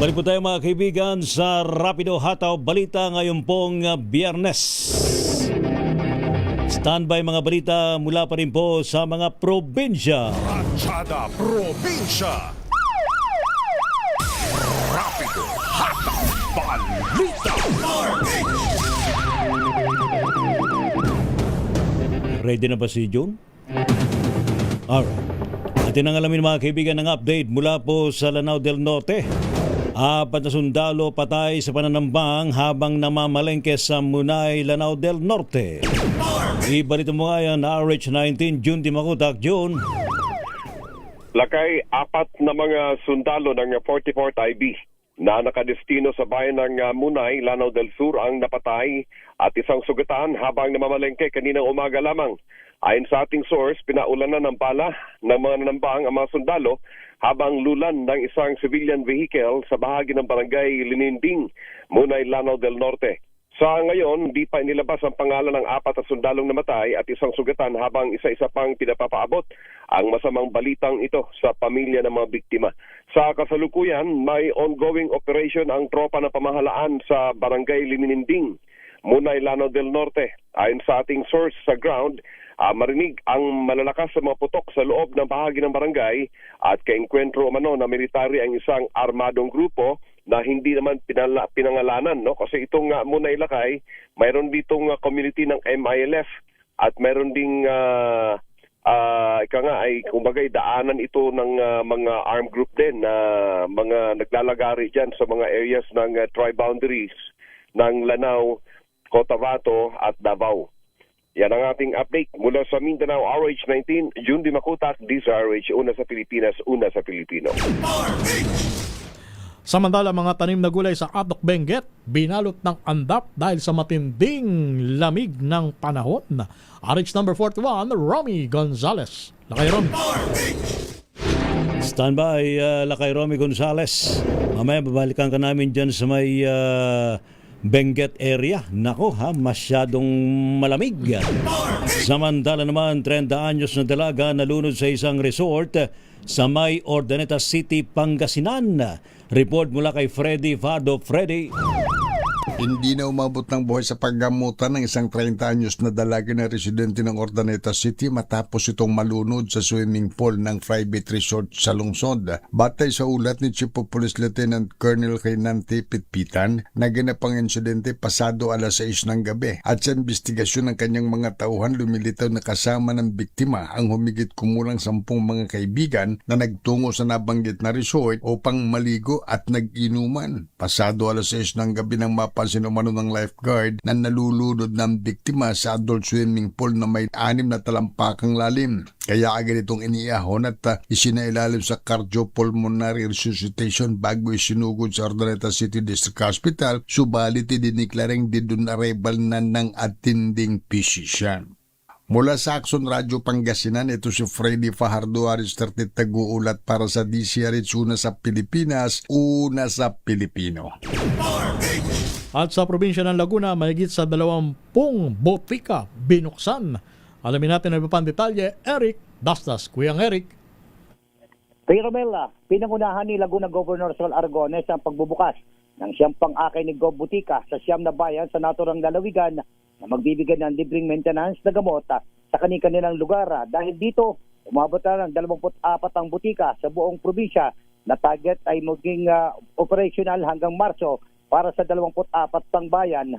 Balik po tayo mga kaibigan sa Rapido Hataw Balita ngayon pong Biyernes. Standby mga balita mula pa rin po sa mga probinsya. Ratsyada Probinsya. Rapido, hataw, balita. Ready na ba si June? Alright. Atin ang alamin mga kaibigan ng update mula po sa Lanao del Norte. 4 na sundalo patay sa pananambang habang namamalengke sa Munay, Lanao del Norte. Ibalita mo nga yan, RH19, June Dimakutak, June. Lakay, 4 na mga sundalo ng 44th IB na nakadestino sa bayan ng Munay, Lanao del Sur ang napatay at isang sugatan habang namamalengke kaninang umaga lamang. Ayon sa ating source, pinaulanan ng bala ng mga nanambang ang mga sundalo habang lulan ng isang civilian vehicle sa bahagi ng barangay Lininding, Munay, Lanao del Norte. Sa ngayon, di pa inilabas ang pangalan ng 4 na sundalong namatay at isang sugatan habang isa-isa pang pinapapaabot ang masamang balitang ito sa pamilya ng mga biktima. Sa kasalukuyan, may ongoing operation ang tropa ng pamahalaan sa barangay Lininding, Munay, Lanao del Norte. Ayon sa ating source sa ground, marinig ang malalakas sa mga putok sa loob ng bahagi ng barangay at kaengkwentro umano na military ang isang armadong grupo na hindi naman pinangalanan, no? Kasi itong Munay Lakay, mayroon ditong community ng MILF at mayroon ding kumbaga daanan ito ng mga armed group din na mga naglalagari diyan sa mga areas ng tri-boundaries ng Lanao, Cotabato at Davao. Yan ang ating update mula sa Mindanao, RH19, June Dimakutak, DZRH, una sa Pilipinas, una sa Pilipino. Samantala mga tanim na gulay sa Atok Benguet, binalot ng andap dahil sa matinding lamig ng panahon. RH number 41, Romy Gonzales. Lakay Romy. Standby, Lakay Romy Gonzales. Mamaya babalikan ka namin dyan sa may Benguet area. Nako ha, masyadong malamig. Samantala naman, 30 anyos na dalaga nalunod sa isang resort sa may Ordaneta City, Pangasinan. Report mula kay Freddy Fado. Freddy. Hindi na umabot ng buhay sa paggamutan ng isang 30 anyos na dalaga na residente ng Ordaneta City matapos itong malunod sa swimming pool ng private resort sa lungsod. Batay sa ulat ni Chief of Police Lieutenant Colonel Kainante Pitpitan, naganap ang insidente pasado alas 6 ng gabi at sa investigasyon ng kanyang mga tauhan lumilitaw na kasama ng biktima ang humigit kumulang 10 mga kaibigan na nagtungo sa nabanggit na resort upang maligo at nag-inuman. Pasado alas 6 ng gabi ng mapansin umano ng lifeguard na nalulunod ng biktima sa adult swimming pool na may 6 na talampakang lalim. Kaya agad itong iniahon at isinailalim sa cardiopulmonary resuscitation bago isinugod sa Ordaneta City District Hospital, subalit idiniklaring didun arrival na ng attending physician. Mula sa Action Radio Pangasinan, ito si Freddy Fajardo Aristarte Taguulat para sa DZRH, una sa Pilipinas, una sa Pilipino. At sa probinsya ng Laguna, mahigit sa 20 botika binuksan. Alamin natin ang iba pang detalye. Eric Dastas. Kuyang Eric. Kay Romela, pinangunahan ni Laguna Governor Sol Aragones ang pagbubukas ng siyam pang-akay ni Gov Butika sa siyam na bayan sa naturang lalawigan na magbibigay ng libreng maintenance na gamot sa kanilang lugar. Dahil dito, umabot na ng 24 ang butika sa buong probinsya na target ay maging operational hanggang Marso para sa 24 pang bayan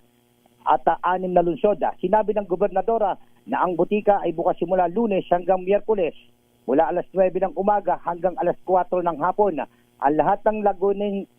at 6 na lungsod. Sinabi ng gobernadora na ang butika ay bukas simula Lunes hanggang Miyerkules mula alas 9 ng umaga hanggang alas 4 ng hapon. Ang lahat ng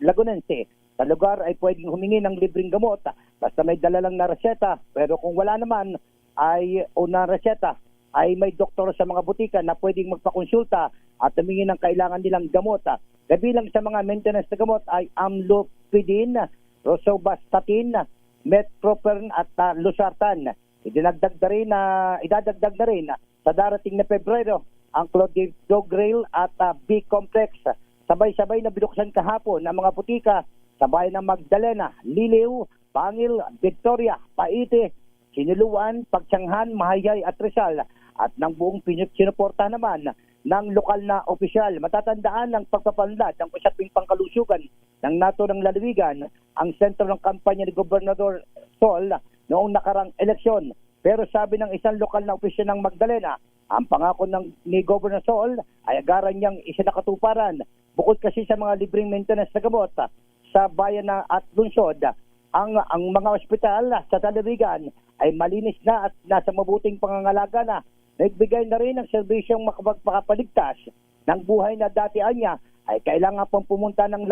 Lagunense sa lugar ay pwedeng humingi ng libreng gamot basta may dala lang na reseta, pero kung wala naman ay una reseta ay may doktor sa mga butika na pwedeng magpakonsulta at humingi ng kailangan nilang gamot. Kabilang sa mga maintenance na gamot ay amlopidine, rosuvastatin, metropern at losartan. Idadagdag na rin sa darating na Pebrero ang clopidogrel at B-complex. Sabay-sabay na binuksan kahapon ng mga butika sa bayan ng Magdalena, Liliw, Pangil, Victoria, Paite, Sinuluan, Pagtianghan, Mahayay at Rizal at ng buong sinuporta naman ng lokal na opisyal. Matatandaan ng pagpapanlad ng usaping pangkalusugan ng NATO ng lalawigan ang sentro ng kampanya ni Gobernador Sol noong nakarang eleksyon. Pero sabi ng isang lokal na opisyal ng Magdalena, ang pangako ni Gobernador Sol ay agaran niyang isinakatuparan. Bukod kasi sa mga libreng maintenance na gamot sa bayan at lungsod, ang mga ospital sa lalawigan ay malinis na at nasa mabuting pangangalaga na. Nagbigay na rin ng serbisyong makapagpapaligtas ng buhay na dati niya ay kailangan pong pumunta ng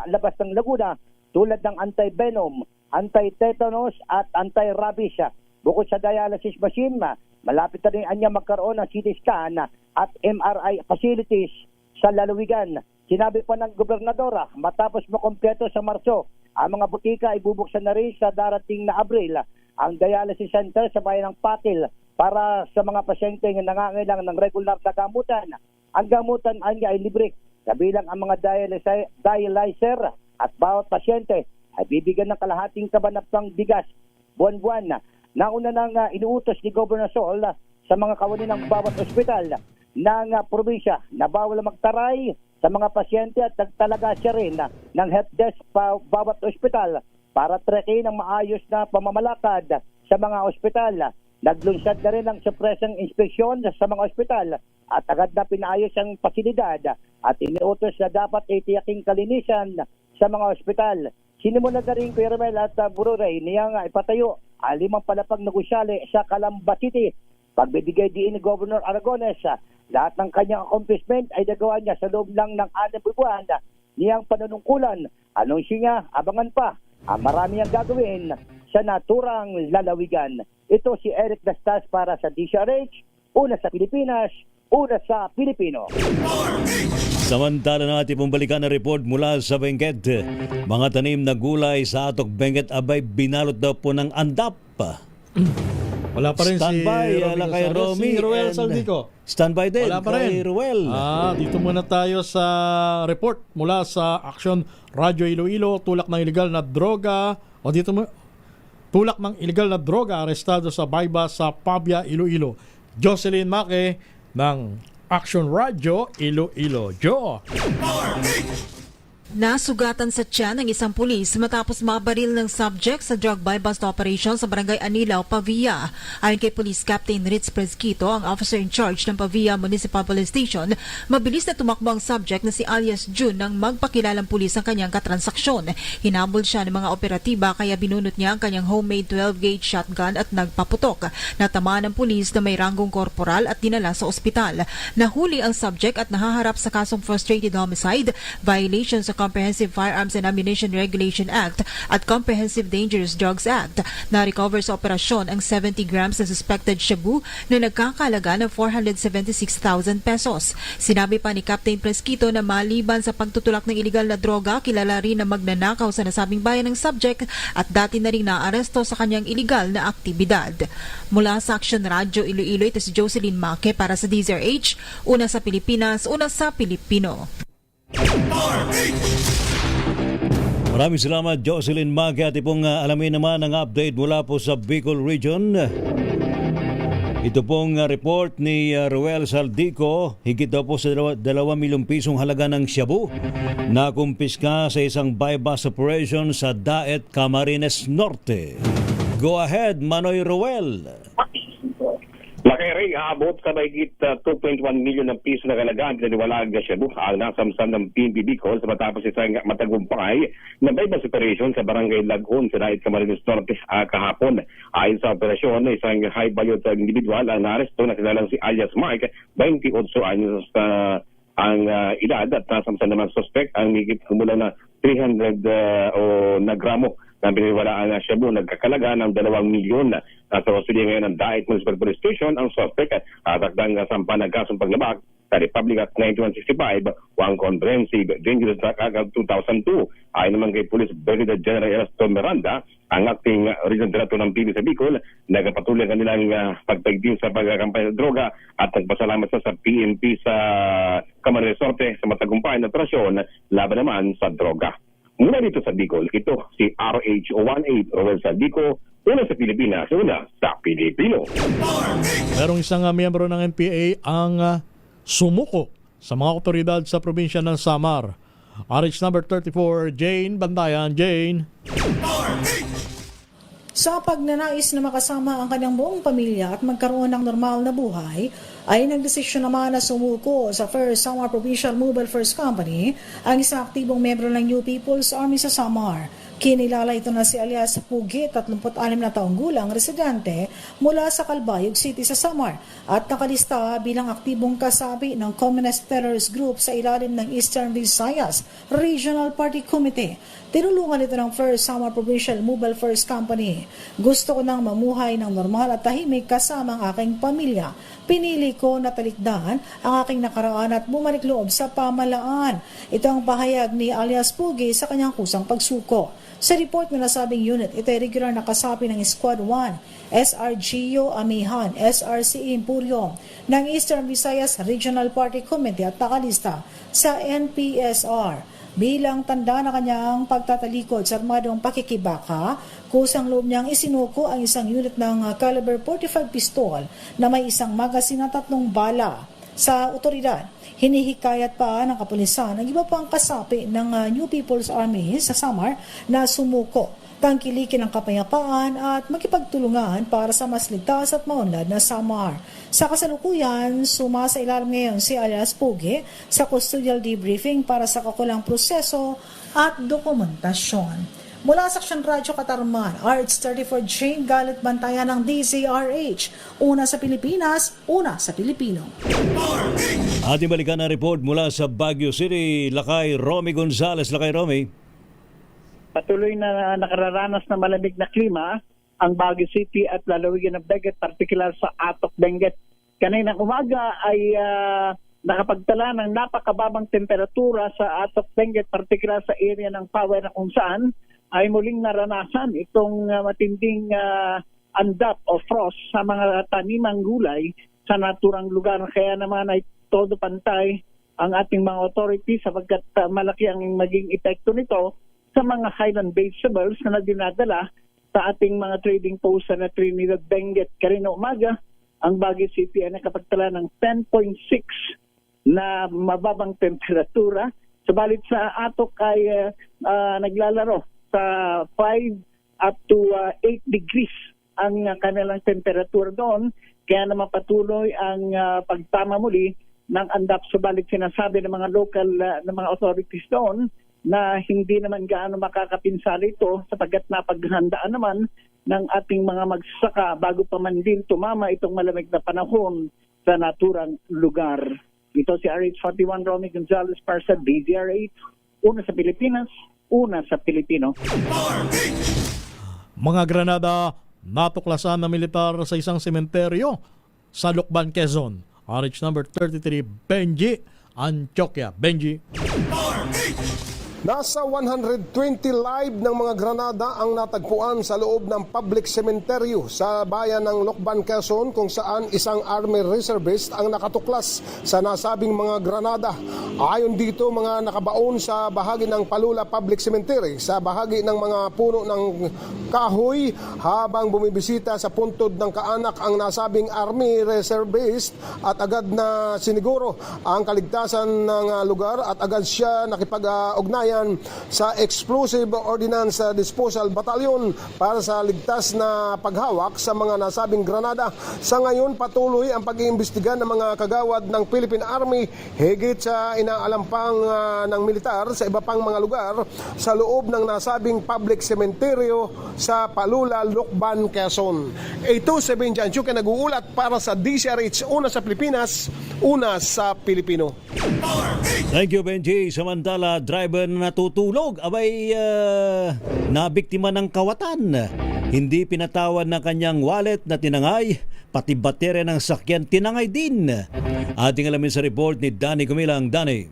labas ng Laguna tulad ng anti-venom, anti-tetanus at anti-rabies. Bukod sa dialysis machine, malapit na rin niya magkaroon ng CT scan at MRI facilities sa lalawigan. Sinabi pa ng gobernadora, matapos makompleto sa Marso, ang mga butika ay bubuksan na rin sa darating na Abril ang dialysis center sa bayan ng Patil para sa mga pasyente na nangangailangan ng regular na gamutan. Ang gamutan ay libre, kabilang ang mga dialyzer at bawat pasyente ay bibigyan ng kalahating kabanapang bigas buwan-buwan. Nauna nang inuutos ni Governor Sol sa mga kawani ng bawat ospital ng probinsya na bawal magtaray sa mga pasyente at nagtalaga siya rin ng help desk pa bawat ospital para trekin ang maayos na pamamalakad sa mga ospital. Naglunsad na rin ang supresang inspeksyon sa mga ospital at agad na pinaayos ang pasilidad at iniutos na dapat itiyaking kalinisan sa mga ospital. Sinimulan na rin Kuya Romel at Bururay niyang ipatayo ang 5 palapag na gusyali sa Calamba City. Pagbibigay din ni Governor Aragones, lahat ng kanyang accomplishment ay nagawa niya sa loob lang ng 6 buwan niyang panunungkulan. Anunsyo niya, abangan pa ang marami ang gagawin sa naturang lalawigan. Ito si Eric Dastas para sa DCRH, una sa Pilipinas, una sa Pilipino. Samantala natin pong balikan na report mula sa Benguet. Mga tanim na gulay sa Atok Benguet abay binalot daw po ng andap. Wala pa rin Standby, si Romy kay Gonzales, Romy si Ruel and Saldico. Standby din Wala pa rin. kay Ruel. Dito muna tayo sa report mula sa Action Radyo Iloilo. Tulak ng illegal na droga tulak ng illegal na droga arestado sa Bayba sa Pabia, Iloilo. Jocelyn Maque ng Action Radio Iloilo. Jo! Nasugatan sa tiyan ng isang pulis matapos mabaril ng subject sa drug buy-bust operation sa Barangay Anilaw, Pavia. Ayon kay Police Captain Ritz Presquito, ang officer in charge ng Pavia Municipal Police Station, mabilis na tumakbo ang subject na si alias June nang magpakilalang pulis ang kanyang katransaksyon. Hinabol siya ng mga operatiba kaya binunot niya ang kanyang homemade 12-gauge shotgun at nagpaputok. Natamaan ng pulis na may ranggong korporal at dinala sa ospital. Nahuli ang subject at nahaharap sa kasong frustrated homicide, violation sa Comprehensive Firearms and Ammunition Regulation Act at Comprehensive Dangerous Drugs Act. Na-recover sa operasyon ang 70 grams na suspected shabu na nagkakalaga ng 476,000 pesos. Sinabi pa ni Captain Presquito na maliban sa pagtutulak ng iligal na droga, kilala rin na magnanakaw sa nasabing bayan ng subject at dati na rin naaresto sa kanyang iligal na aktibidad. Mula sa Action Radio Iloilo, ito si Jocelyn Maque para sa DZRH, una sa Pilipinas, una sa Pilipino. Maraming salamat Jocelyn Maque at ipong alamin naman ang update mula po sa Bicol Region. Ito pong report ni Ruel Saldico, higit daw po sa 2 milyong pisong halaga ng shabu na kumpiska sa isang buy-bust operation sa Daet, Camarines Norte. Go ahead, Manoy Ruel. Lakay Ray, aabot sa mahigit 2.1 milyon ng piso na kalagaan pinaniwalaan ng Shabu ang nasamsam ng PNP Bicol sa matapos isang matagumpay na buy-bust operation sa Barangay Lagun sa Daet, Camarines Norte kahapon. Ayon sa operasyon, isang high value individual ang naaresto na kilalang si alias Mike, 28 anyos ang edad at nasamsam naman suspect ang higit kumula na 300 na gramo na pinaniwalaan ng Shabu nagkakalaga ng 2 milyon. Nasa custody ngayon ng Daet Municipal Police Station ang suspect at takdang sampa ng kasong paglabag sa Republic Act 9165 o ang Comprehensive Dangerous Drug Act 2002. Ayon naman kay Police Brigadier General Ernesto Miranda, ang acting regional director ng PB sa Bicol, nagpatuloy ang kanilang pagpagdiw sa pagkakampanya ng droga at nagpasalamat sa PNP sa Camarines Norte sa matagumpay na operasyon laban naman sa droga. Mula dito sa Bicol, ito si RH18 Roel Saldico Una sa Pilipinas, una sa Pilipino. Merong isang miyembro ng NPA ang sumuko sa mga otoridad sa probinsya ng Samar. RH number 34, Jane Bandayan. Jane. Sa pagnanais na makasama ang kanyang buong pamilya at magkaroon ng normal na buhay, ay nagdesisyon naman na sumuko sa First Samar Provincial Mobile First Company ang isang aktibong membro ng New People's Army sa Samar. Kinilala ito na si alias Pugi, 36 na taong gulang, residente mula sa Calbayog City sa Samar at nakalista bilang aktibong kasapi ng Communist Terrorist Group sa ilalim ng Eastern Visayas Regional Party Committee. Tinulungan ito ng First Samar Provincial Mobile First Company. Gusto ko nang mamuhay ng normal at tahimik kasama ang aking pamilya. Pinili ko na talikdan ang aking nakaraan at bumalik loob sa pamalaan. Ito ang pahayag ni alias Pugi sa kanyang kusang pagsuko. Sa report na nasabing unit, ito ay regular na kasapi ng Squad 1, SRGO Amihan, SRC Impurium ng Eastern Visayas Regional Party Committee at nakalista sa NPSR. Bilang tanda na kanyang pagtatalikod sa armadong pakikibaka, kusang loob niyang isinuko ang isang unit ng caliber 45 pistol na may isang magasin at 3 bala. Sa otoridad, hinihikayat pa ng kapulisan ang iba pang kasapi ng New People's Army sa Samar na sumuko, tangkilikin ang kapayapaan at makipagtulungan para sa mas ligtas at maunlad na Samar. Sa kasalukuyan, sumasailalim ngayon si alias Pugi sa custodial debriefing para sa kakulang proseso at dokumentasyon. Mula sa Aksyon Radyo Katarman, RH34 Jane Galit Bantayan ng DZRH. Una sa Pilipinas, una sa Pilipino. Ating balikan ang report mula sa Baguio City. Lakay Romy Gonzales. Lakay Romy. Patuloy na nakararanas na malamig na klima ang Baguio City at lalawigan ng Benguet, partikular sa Atok Benguet. Kaninang umaga ay nakapagtala ng napakababang temperatura sa Atok Benguet, partikular sa area ng Power na kung saan ay muling naranasan itong matinding andap o frost sa mga tanimang gulay sa naturang lugar. Kaya naman ay todo pantay ang ating mga authorities sapagkat malaki ang maging epekto nito sa mga highland vegetables na dinadala sa ating mga trading post sa Trinidad Benguet. Karina umaga, ang Baguio City ay nakapagtala ng 10.6 na mababang temperatura. Subalit sa Atok ay naglalaro sa 5 up to 8 degrees ang kanilang temperature doon. Kaya naman patuloy ang pagtama muli ng andap. Subalit sinasabi ng mga local ng mga authorities doon na hindi naman gaano makakapinsala ito sapagkat napaghandaan naman ng ating mga magsasaka bago pa man din tumama itong malamig na panahon sa naturang lugar. Ito si RH41 Romy Gonzales para sa DZRH. Una sa Pilipinas, una sa Pilipino. Mga granada natuklasan ng militar sa isang sementeryo sa Lucban, Quezon. RH number 33, Benji Antioquia. Benji. Nasa 120 live ng mga granada ang natagpuan sa loob ng public cemetery sa bayan ng Lucban, Quezon, kung saan isang army reservist ang nakatuklas sa nasabing mga granada. Ayon dito, mga nakabaon sa bahagi ng Palula Public Cemetery sa bahagi ng mga puno ng kahoy habang bumibisita sa puntod ng kaanak ang nasabing army reservist at agad na siniguro ang kaligtasan ng lugar at agad siya nakipag-ugnayan sa Explosive Ordnance Disposal Battalion para sa ligtas na paghawak sa mga nasabing granada. Sa ngayon, patuloy ang pag-iimbestiga ng mga kagawad ng Philippine Army higit sa inaalampang ng militar sa iba pang mga lugar sa loob ng nasabing public cementerio sa Palula, Lucban, Quezon. Ito si Benji Antioquia nag-uulat para sa DZRH, una sa Pilipinas, una sa Pilipino. Thank you, Benji. Samantala, driver na natutulog, abay nabiktima ng kawatan. Hindi pinatawan ng kanyang wallet na tinangay, pati baterya ng sakyan tinangay din. Ating alamin sa report ni Danny Gumilang. Danny.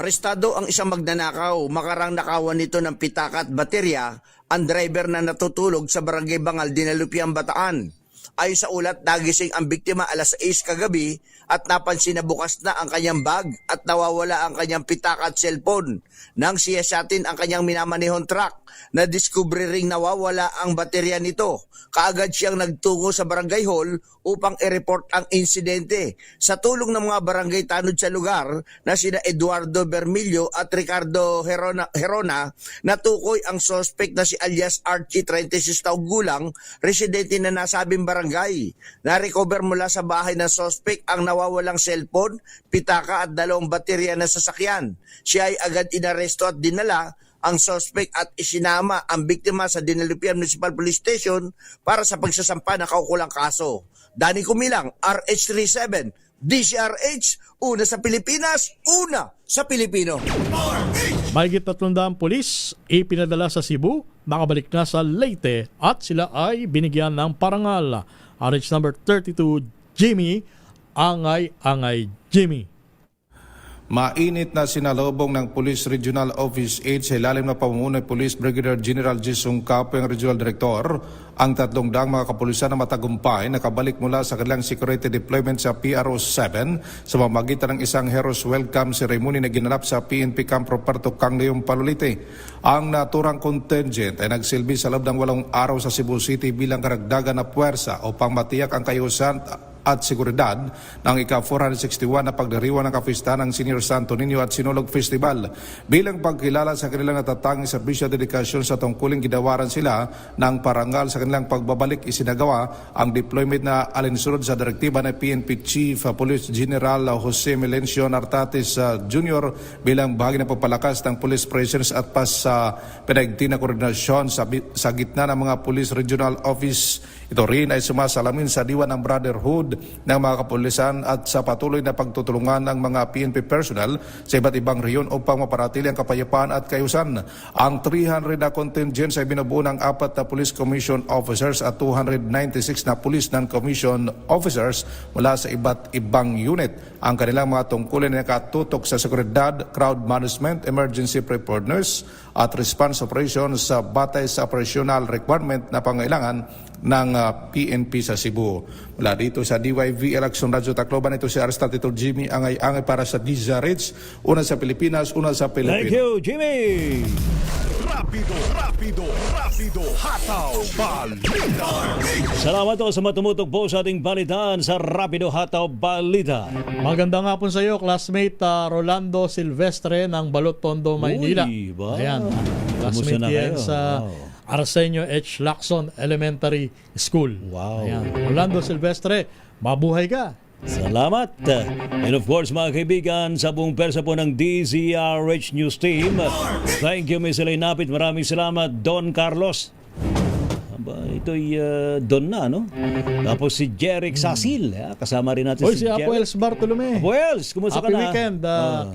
Arestado ang isang magnanakaw. Makarang nakawan nito ng pitaka at baterya ang driver na natutulog sa Barangay Bangal, Dinalupiang, Bataan. Ayon sa ulat, nagising ang biktima alas 6 kagabi at napansin na bukas na ang kanyang bag at nawawala ang kanyang pitaka at cellphone nang siyasatin ang kanyang minamanehong truck. na diskubre ring nawawala ang baterya nito. Kaagad siyang nagtungo sa barangay hall upang i-report ang insidente. Sa tulong ng mga barangay tanod sa lugar na sina Eduardo Bermillo at Ricardo Herona, natukoy ang suspect na si alias Archie, 36 taong gulang, residente na nasabing barangay. Na-recover mula sa bahay ng suspect ang nawawalang cellphone, pitaka at 2 baterya na sasakyan. Siya ay agad inaresto at dinala ang suspect at isinama ang biktima sa Dinalupian Municipal Police Station para sa pagsasampa ng kaukulang kaso. Danny Kumilang, RH37, DCRH, una sa Pilipinas, una sa Pilipino. Mahigit 300 pulis ipinadala sa Cebu, nakabalik na sa Leyte at sila ay binigyan ng parangal. RH number 32, Jimmy, Angay Jimmy. Mainit na sinalubong ng Police Regional Office 8 sa ilalim na pamumuno ng Police Brigadier General Jisung Capo, ang Regional Director, ang 300 mga kapulisan na matagumpay nakabalik mula sa kanilang security deployment sa PRO-7 sa pamamagitan ng isang Heroes Welcome ceremony na ginanap sa PNP Camp Roberto Cangleong, Palolite. Ang naturang contingent ay nagsilbi sa loob ng 8 araw sa Cebu City bilang karagdagan na puwersa upang matiyak ang kayusan at seguridad ng ika-461 na pagdiriwang ng kapistahan ng Senior Santo Niño at Sinulog Festival. Bilang pagkilala sa kanilang natatanging serbisyo at dedikasyon sa tungkuling gidawaran sila ng parangal sa kanilang pagbabalik, isinagawa ang deployment na alinsunod sa direktiba ng PNP Chief Police General Jose Melencio Nartates Jr. bilang bahagi ng pagpalakas ng police presence at sa pinaigting na koordinasyon sa gitna ng mga Police Regional Office. Ito rin ay sumasalamin sa diwa ng brotherhood ng mga kapulisan at sa patuloy na pagtutulungan ng mga PNP personnel sa iba't ibang rehiyon upang maparatili ang kapayapaan at kayusan. Ang 300 na contingents ay binubuo ng 4 na Police Commission Officers at 296 na Police Non-Commission Officers mula sa iba't ibang unit. Ang kanilang mga tungkulin ay nakatutok sa seguridad, crowd management, emergency preparedness at response operations sa batay sa operational requirement na pangailangan ng PNP sa Cebu. Mula dito sa DYV Election Radyo Tacloban, ito si Aristatito Jimmy, angay para sa DZRH, una sa Pilipinas, una sa Pilipino. Thank you, Jimmy! Rapido, hataw, balita. Salamat po sa matumutok po sa ating balitaan sa Rapido Hataw Balita. Magandang hapon sa iyo, classmate Rolando Silvestre ng Balot Tondo, Maynila. Uy, ba? Ayan, Kumusta classmate na yan kayo? sa Arsenio H. Lacson Elementary School. Wow. Ayan, Rolando Silvestre, mabuhay ka. Salamat. And of course, mga kaibigan, sa buong persa po ng DZRH News Team, thank you, Ms. Elaine Napit. Maraming salamat, Don Carlos. Ito'y Don na, no? Tapos si Jeric Sasil. Kasama rin natin Si Apo Els Bartolome. Apo Els, kumusta ka Happy na? weekend,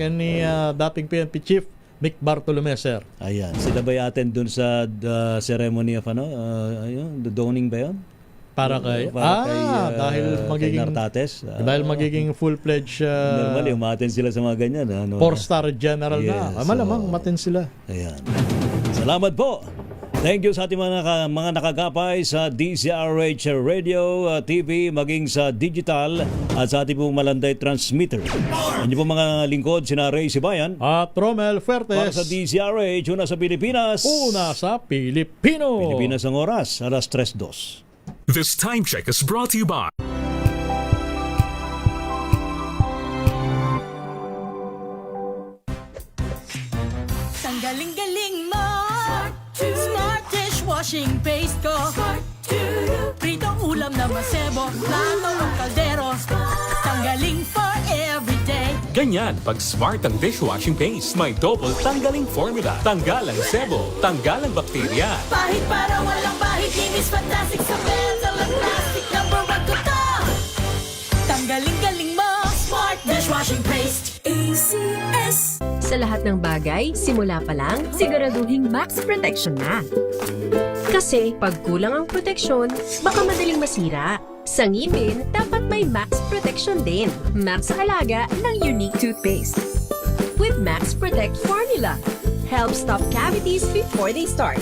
Kenny, dating PNP Chief Mick Bartolome, sir. Ayan, sila ba attend dun sa ceremony of the dawning ba yun? Para kay dahil magiging Nartates. Dahil magiging full-fledged normally umaten sila sa mga ganyan, 4-star general Yes, na. Malamang matin sila. Ayan. Salamat po. Thank you sa ating mga nakagapay sa DZRH Radio, TV, maging sa digital at sa ating pong Malanday transmitter. Hindi po mga lingkod, sina Ray Sibayan at Romel Fuertes. Para sa DZRH, una sa Pilipinas. Una sa Pilipino. Pilipinas ang oras, alas 3:02. This time check is brought to you by Ang galing-galing mo, Smart dishwashing paste ko, pritong ulam na masebo, plato o kaldero, tanggaling for everyday. ganyan pag Smart ang dishwashing paste. May double tanggaling formula. Tanggalang sebo, tanggalang bakterya. Pahit para walang bahid, linis fantastic sa belt, walang plastic, number 1 ko to. Tanggaling-galing mo, Smart dishwashing paste. ACS. Sa lahat ng bagay, simula pa lang, siguraduhing max protection na. Kasi pag kulang ang proteksyon, baka madaling masira. Sa ngipin, dapat may max protection din. Max sa halaga ng unique toothpaste. With Max Protect Formula, help stop cavities before they start.